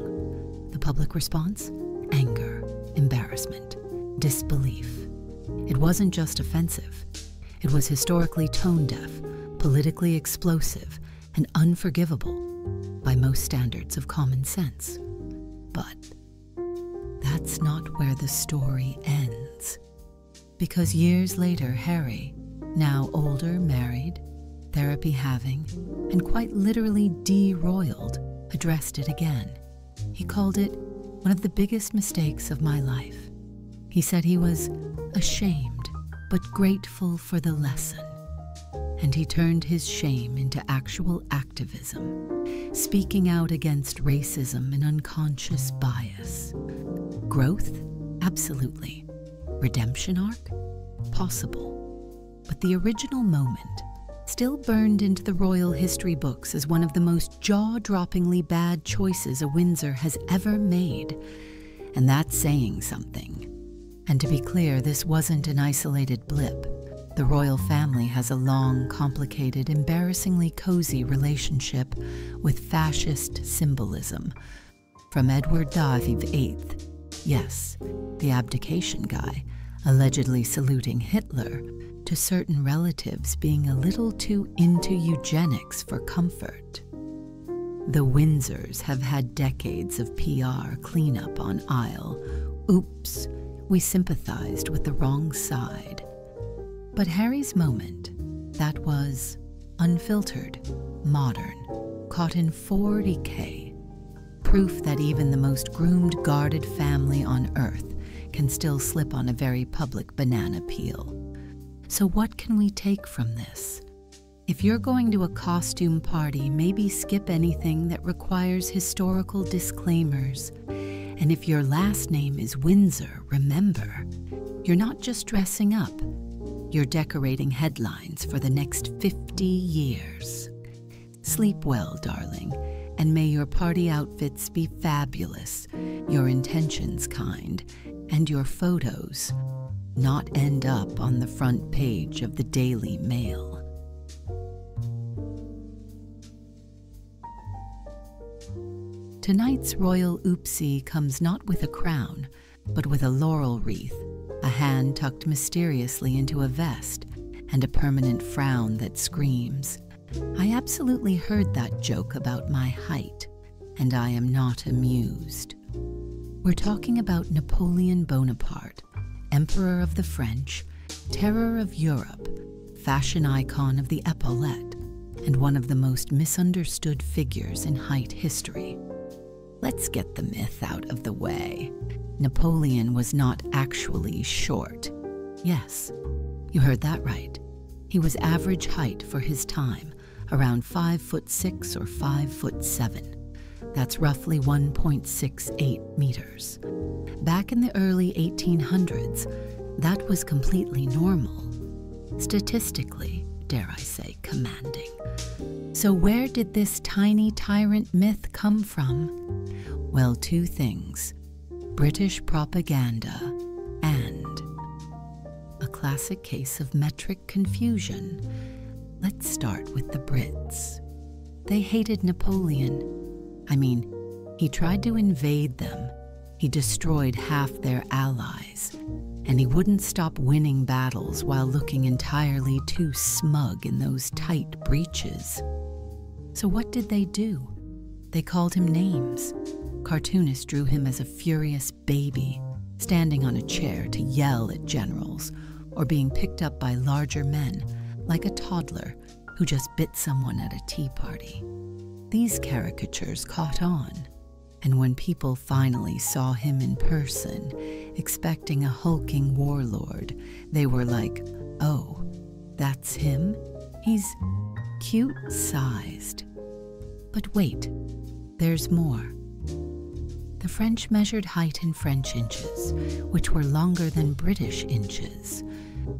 The public response? Anger, embarrassment, disbelief. It wasn't just offensive. It was historically tone-deaf, politically explosive, and unforgivable by most standards of common sense. But that's not where the story ends. Because years later, Harry, now older, married, therapy having, and quite literally de-royaled, addressed it again. He called it one of the biggest mistakes of my life. He said he was ashamed, but grateful for the lesson. And he turned his shame into actual activism, speaking out against racism and unconscious bias. Growth? Absolutely. Redemption arc? Possible. But the original moment still burned into the royal history books as one of the most jaw-droppingly bad choices a Windsor has ever made. And that's saying something. And to be clear, this wasn't an isolated blip. The royal family has a long, complicated, embarrassingly cozy relationship with fascist symbolism. From Edward VIII, yes, the abdication guy, allegedly saluting Hitler, to certain relatives being a little too into eugenics for comfort. The Windsors have had decades of PR cleanup on aisle. Oops, we sympathized with the wrong side. But Harry's moment, that was unfiltered, modern, caught in 40K. Proof that even the most groomed, guarded family on earth can still slip on a very public banana peel. So what can we take from this? If you're going to a costume party, maybe skip anything that requires historical disclaimers. And if your last name is Windsor, remember, you're not just dressing up. You're decorating headlines for the next 50 years. Sleep well, darling, and may your party outfits be fabulous, your intentions kind, and your photos not end up on the front page of the Daily Mail. Tonight's royal oopsie comes not with a crown, but with a laurel wreath, a hand tucked mysteriously into a vest, and a permanent frown that screams, "I absolutely heard that joke about my height, and I am not amused." We're talking about Napoleon Bonaparte, Emperor of the French, terror of Europe, fashion icon of the epaulette, and one of the most misunderstood figures in height history. Let's get the myth out of the way. Napoleon was not actually short. Yes, you heard that right. He was average height for his time, around 5'6" or 5'7". That's roughly 1.68 meters. Back in the early 1800s, that was completely normal. Statistically, dare I say, commanding. So where did this tiny tyrant myth come from? Well, two things: British propaganda and a classic case of metric confusion. Let's start with the Brits. They hated Napoleon. I mean, he tried to invade them. He destroyed half their allies, and he wouldn't stop winning battles while looking entirely too smug in those tight breeches. So what did they do? They called him names. Cartoonists drew him as a furious baby, standing on a chair to yell at generals, or being picked up by larger men, like a toddler who just bit someone at a tea party. These caricatures caught on, and when people finally saw him in person, expecting a hulking warlord, they were like, "Oh, that's him? He's cute-sized." But wait, there's more. The French measured height in French inches, which were longer than British inches.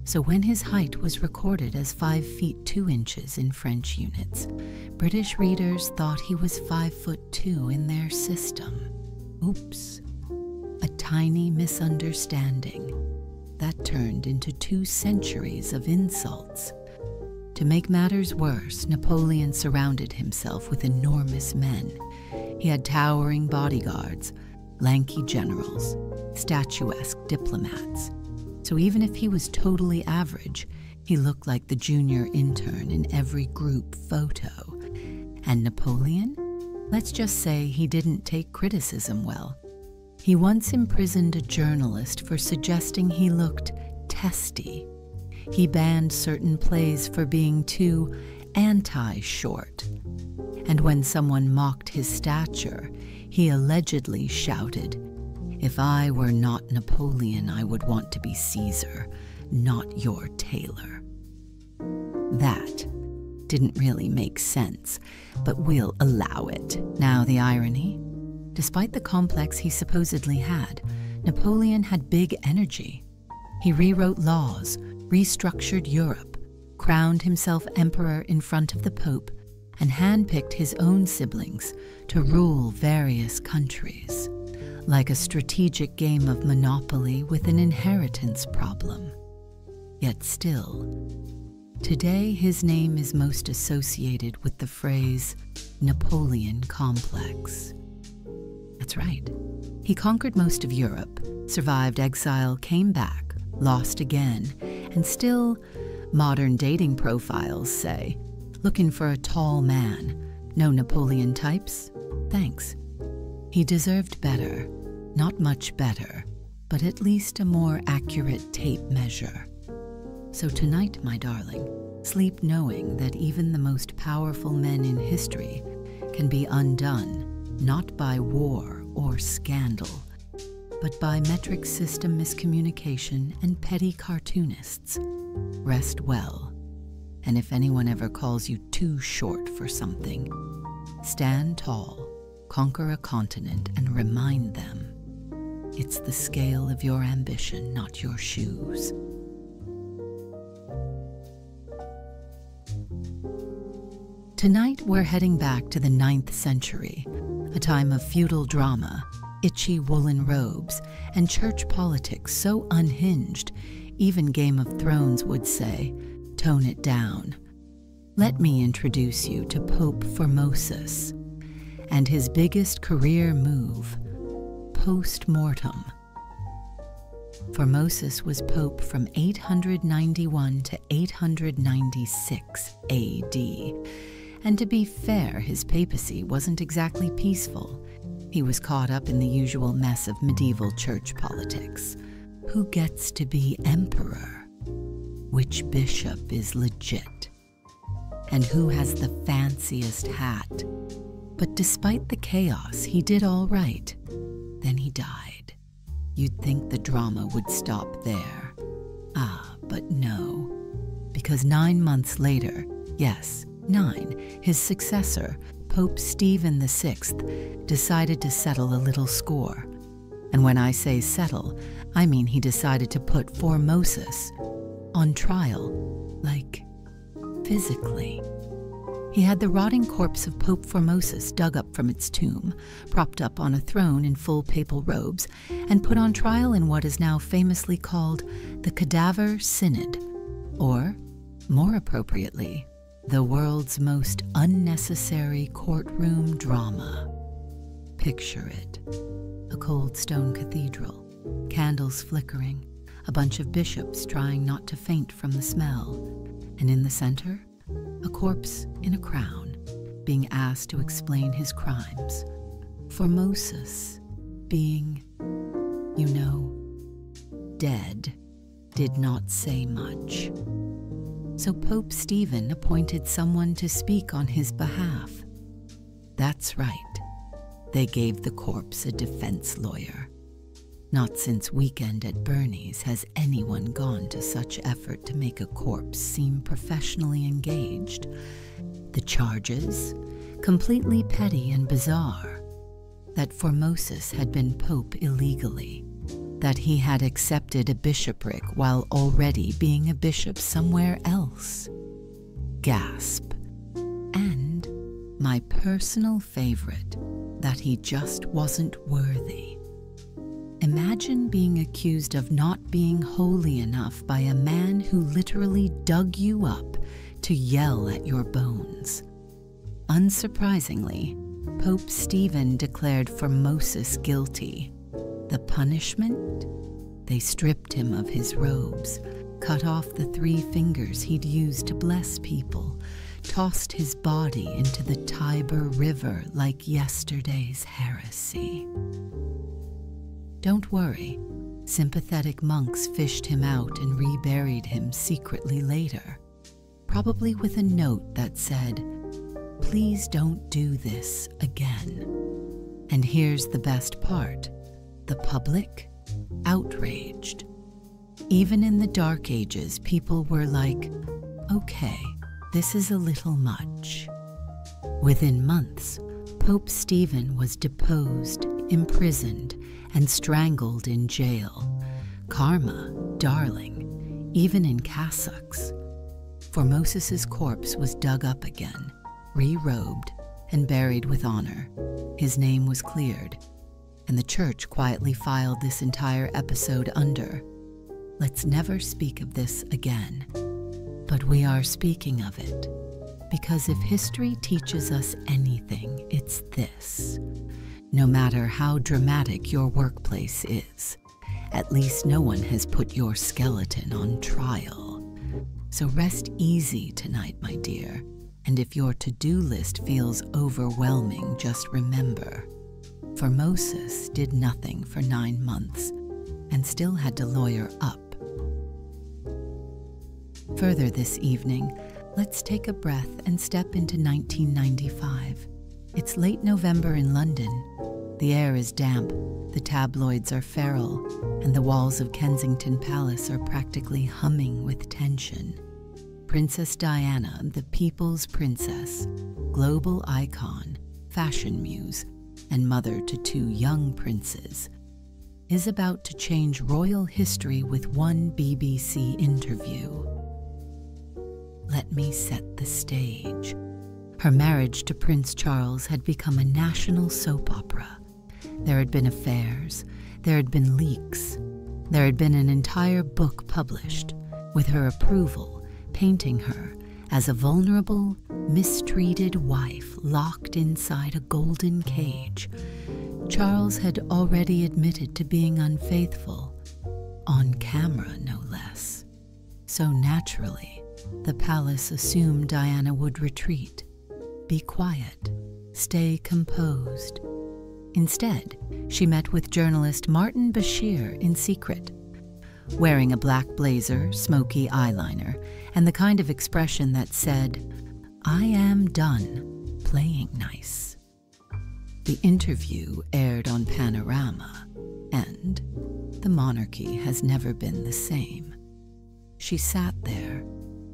So when his height was recorded as 5 feet 2 inches in French units, British readers thought he was 5'2" in their system. Oops. A tiny misunderstanding that turned into 2 centuries of insults. To make matters worse, Napoleon surrounded himself with enormous men. He had towering bodyguards, lanky generals, statuesque diplomats. So even if he was totally average, he looked like the junior intern in every group photo. And Napoleon? Let's just say he didn't take criticism well. He once imprisoned a journalist for suggesting he looked testy. He banned certain plays for being too anti-short. And when someone mocked his stature, he allegedly shouted, "If I were not Napoleon, I would want to be Caesar, not your tailor." That didn't really make sense, but we'll allow it. Now the irony. Despite the complex he supposedly had, Napoleon had big energy. He rewrote laws, restructured Europe, crowned himself emperor in front of the Pope, and handpicked his own siblings to rule various countries, like a strategic game of Monopoly with an inheritance problem. yet still. Today, his name is most associated with the phrase Napoleon complex. That's right. He conquered most of Europe, survived exile, came back, lost again, and still, modern dating profiles say, looking for a tall man. No Napoleon types? Thanks. He deserved better. Not much better, but at least a more accurate tape measure. So tonight, my darling, sleep knowing that even the most powerful men in history can be undone, not by war or scandal, but by metric system miscommunication and petty cartoonists. Rest well, and if anyone ever calls you too short for something, stand tall, conquer a continent, and remind them it's the scale of your ambition, not your shoes. Tonight we're heading back to the 9th century, a time of feudal drama, itchy woolen robes, and church politics so unhinged, even Game of Thrones would say, tone it down. Let me introduce you to Pope Formosus, and his biggest career move, post-mortem. Formosus was pope from 891 to 896 AD, and to be fair, his papacy wasn't exactly peaceful. He was caught up in the usual mess of medieval church politics. Who gets to be emperor? Which bishop is legit? And who has the fanciest hat? But despite the chaos, he did all right. Then he died. You'd think the drama would stop there. Ah, but no. Because 9 months later, yes, 9, his successor, Pope Stephen VI, decided to settle a little score. And when I say settle, I mean he decided to put Formosus on trial, like physically. He had the rotting corpse of Pope Formosus dug up from its tomb, propped up on a throne in full papal robes, and put on trial in what is now famously called the Cadaver Synod, or, more appropriately, the world's most unnecessary courtroom drama. Picture it. A cold stone cathedral, candles flickering, a bunch of bishops trying not to faint from the smell, and in the center, a corpse in a crown, being asked to explain his crimes. Formosus, being, you know, dead, did not say much. So Pope Stephen appointed someone to speak on his behalf. That's right. They gave the corpse a defense lawyer. Not since Weekend at Bernie's has anyone gone to such effort to make a corpse seem professionally engaged. The charges? Completely petty and bizarre. That Formosus had been pope illegally. That he had accepted a bishopric while already being a bishop somewhere else. Gasp. And my personal favorite, that he just wasn't worthy. Imagine being accused of not being holy enough by a man who literally dug you up to yell at your bones. Unsurprisingly, Pope Stephen declared Formosus guilty. The punishment? They stripped him of his robes, cut off the 3 fingers he'd used to bless people, tossed his body into the Tiber River like yesterday's heresy. Don't worry, sympathetic monks fished him out and reburied him secretly later, probably with a note that said, "Please don't do this again." And here's the best part. The public? Outraged. Even in the Dark Ages, people were like, okay, this is a little much. Within months, Pope Stephen was deposed, imprisoned, and strangled in jail. Karma, darling, even in cassocks. Formosus's corpse was dug up again, re-robed, and buried with honor. His name was cleared, and the church quietly filed this entire episode under, let's never speak of this again. But we are speaking of it, because if history teaches us anything, it's this. No matter how dramatic your workplace is, at least no one has put your skeleton on trial. So rest easy tonight, my dear, and if your to-do list feels overwhelming, just remember, Formosus did nothing for 9 months and still had to lawyer up. Further this evening, let's take a breath and step into 1995. It's late November in London. The air is damp, the tabloids are feral, and the walls of Kensington Palace are practically humming with tension. Princess Diana, the people's princess, global icon, fashion muse, and mother to 2 young princes, is about to change royal history with one BBC interview. Let me set the stage. Her marriage to Prince Charles had become a national soap opera. There had been affairs, there had been leaks, there had been an entire book published, with her approval, painting her as a vulnerable, mistreated wife locked inside a golden cage. Charles had already admitted to being unfaithful, on camera no less. So naturally, the palace assumed Diana would retreat, be quiet, stay composed. Instead, she met with journalist Martin Bashir in secret, wearing a black blazer, smoky eyeliner, and the kind of expression that said, "I am done playing nice." The interview aired on Panorama, and the monarchy has never been the same. She sat there,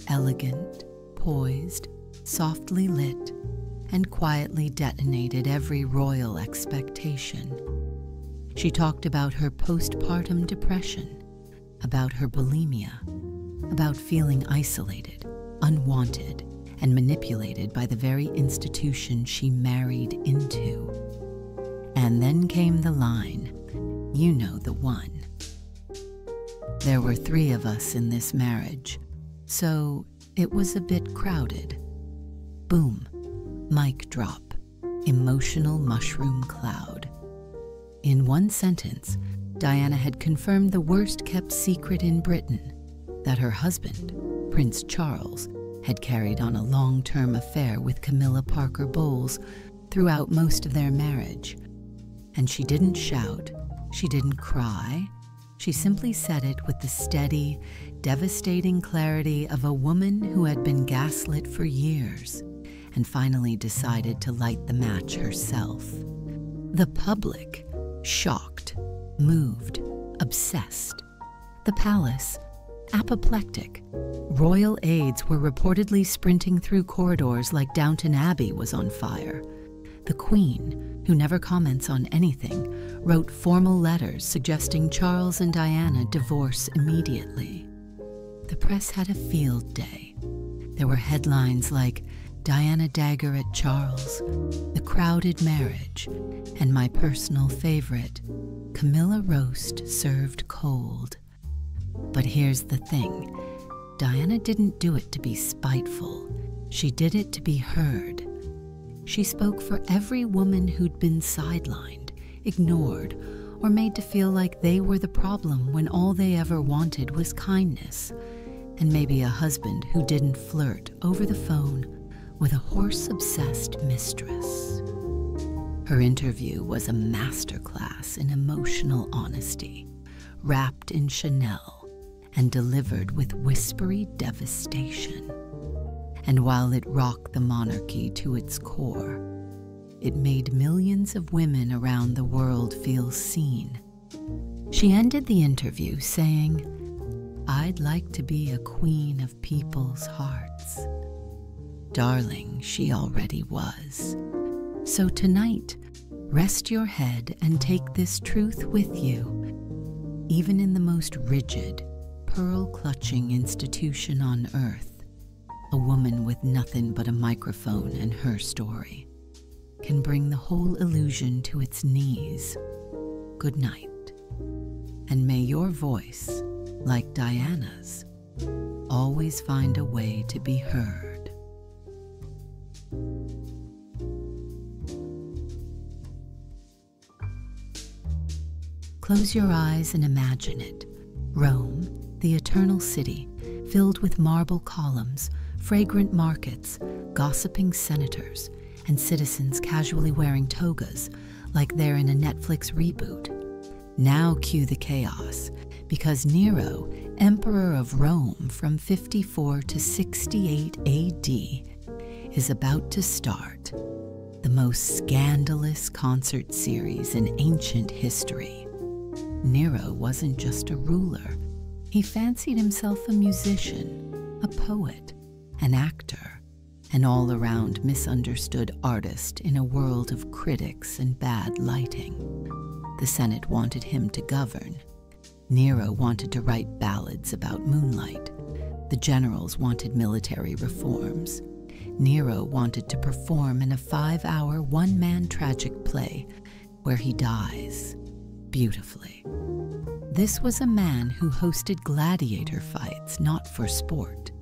elegant, poised, softly lit, and quietly detonated every royal expectation. She talked about her postpartum depression, about her bulimia, about feeling isolated, unwanted, and manipulated by the very institution she married into. And then came the line, you know the one. There were 3 of us in this marriage, so it was a bit crowded. Boom, mic drop, emotional mushroom cloud. In one sentence, Diana had confirmed the worst-kept secret in Britain, that her husband, Prince Charles, had carried on a long-term affair with Camilla Parker Bowles throughout most of their marriage. And she didn't shout, she didn't cry, she simply said it with the steady, devastating clarity of a woman who had been gaslit for years and finally decided to light the match herself. The public, shocked, moved, obsessed. The palace, apoplectic. Royal aides were reportedly sprinting through corridors like Downton Abbey was on fire. The Queen, who never comments on anything, wrote formal letters suggesting Charles and Diana divorce immediately. The press had a field day. There were headlines like, "Diana dagger at Charles," "The crowded marriage," and my personal favorite, "Camilla roast served cold." But here's the thing, Diana didn't do it to be spiteful. She did it to be heard. She spoke for every woman who'd been sidelined, ignored, or made to feel like they were the problem when all they ever wanted was kindness, and maybe a husband who didn't flirt over the phone with a horse-obsessed mistress. Her interview was a masterclass in emotional honesty, wrapped in Chanel and delivered with whispery devastation. And while it rocked the monarchy to its core, it made millions of women around the world feel seen. She ended the interview saying, "I'd like to be a queen of people's hearts." Darling, she already was. So tonight, rest your head and take this truth with you. Even in the most rigid, pearl-clutching institution on earth, a woman with nothing but a microphone and her story can bring the whole illusion to its knees. Good night, and may your voice like Diana's, always find a way to be heard. Close your eyes and imagine it. Rome, the eternal city, filled with marble columns, fragrant markets, gossiping senators, and citizens casually wearing togas like they're in a Netflix reboot. Now cue the chaos, because Nero, Emperor of Rome from 54 to 68 AD, is about to start the most scandalous concert series in ancient history. Nero wasn't just a ruler. He fancied himself a musician, a poet, an actor, an all-around misunderstood artist in a world of critics and bad lighting. The Senate wanted him to govern. Nero wanted to write ballads about moonlight. The generals wanted military reforms. Nero wanted to perform in a 5-hour, one-man tragic play where he dies beautifully. This was a man who hosted gladiator fights not for sport,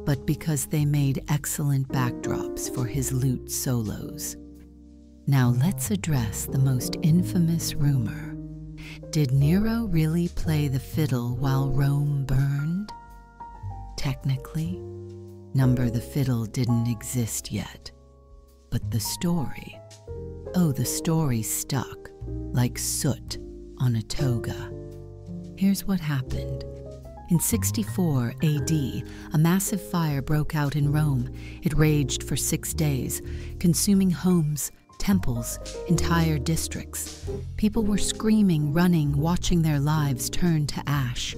but because they made excellent backdrops for his lute solos. Now let's address the most infamous rumor. Did Nero really play the fiddle while Rome burned? Technically, Number the Fiddle didn't exist yet. But the story, the story stuck like soot on a toga. Here's what happened. In 64 AD, a massive fire broke out in Rome. It raged for 6 days, consuming homes, temples, entire districts. People were screaming, running, watching their lives turn to ash.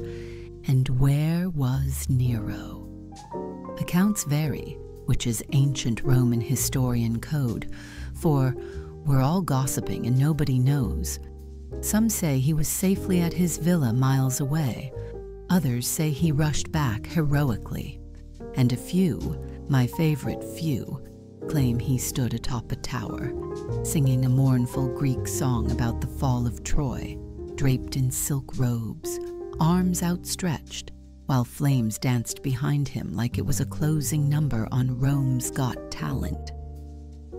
And where was Nero? Accounts vary, which is ancient Roman historian code, for we're all gossiping and nobody knows. Some say he was safely at his villa miles away. Others say he rushed back heroically. And a few, my favorite few, claim he stood atop a tower, singing a mournful Greek song about the fall of Troy, draped in silk robes, arms outstretched, while flames danced behind him like it was a closing number on Rome's Got Talent.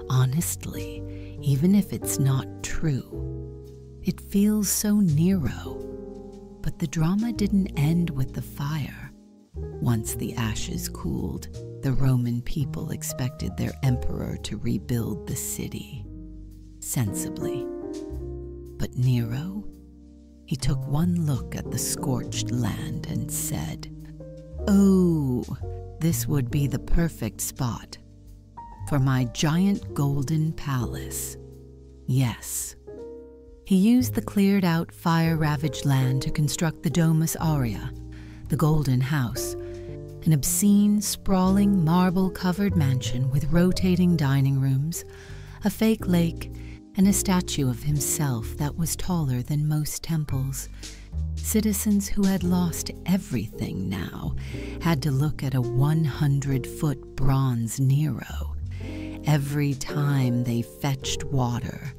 Honestly, even if it's not true, it feels so Nero. But the drama didn't end with the fire. Once the ashes cooled, the Roman people expected their emperor to rebuild the city. Sensibly. But Nero? He took one look at the scorched land and said, "Oh, this would be the perfect spot for my giant golden palace." Yes. He used the cleared-out, fire-ravaged land to construct the Domus Aurea, the Golden House, an obscene, sprawling, marble-covered mansion with rotating dining rooms, a fake lake, and a statue of himself that was taller than most temples. Citizens who had lost everything now had to look at a 100-foot bronze Nero every time they fetched water.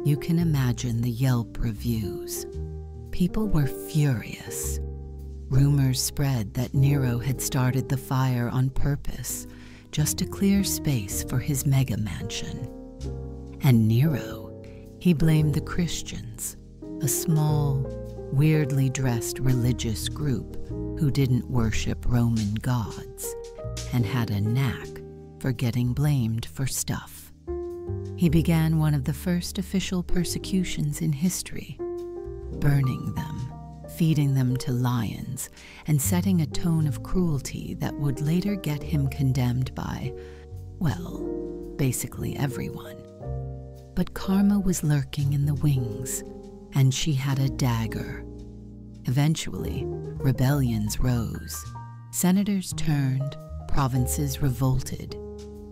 You can imagine the Yelp reviews. People were furious. Rumors spread that Nero had started the fire on purpose, just to clear space for his mega mansion. And Nero, he blamed the Christians, a small, weirdly dressed religious group who didn't worship Roman gods and had a knack for getting blamed for stuff. He began one of the first official persecutions in history, burning them, feeding them to lions, and setting a tone of cruelty that would later get him condemned by, well, basically everyone. But karma was lurking in the wings, and she had a dagger. Eventually, rebellions rose. Senators turned, provinces revolted,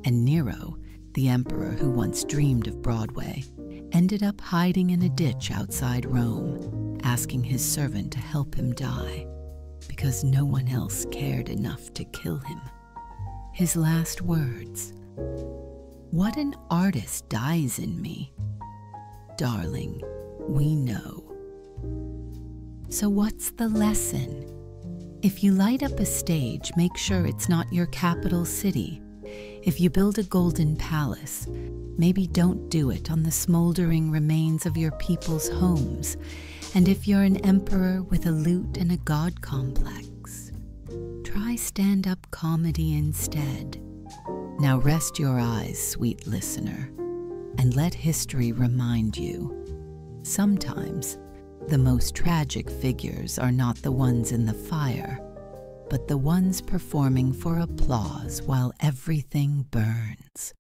and Nero, the emperor who once dreamed of Broadway, ended up hiding in a ditch outside Rome, asking his servant to help him die, because no one else cared enough to kill him. His last words, "What an artist dies in me." Darling, we know. So what's the lesson? If you light up a stage, make sure it's not your capital city. If you build a golden palace, maybe don't do it on the smoldering remains of your people's homes. And if you're an emperor with a lute and a god complex, try stand-up comedy instead. Now rest your eyes, sweet listener, and let history remind you, sometimes the most tragic figures are not the ones in the fire, but the ones performing for applause while everything burns.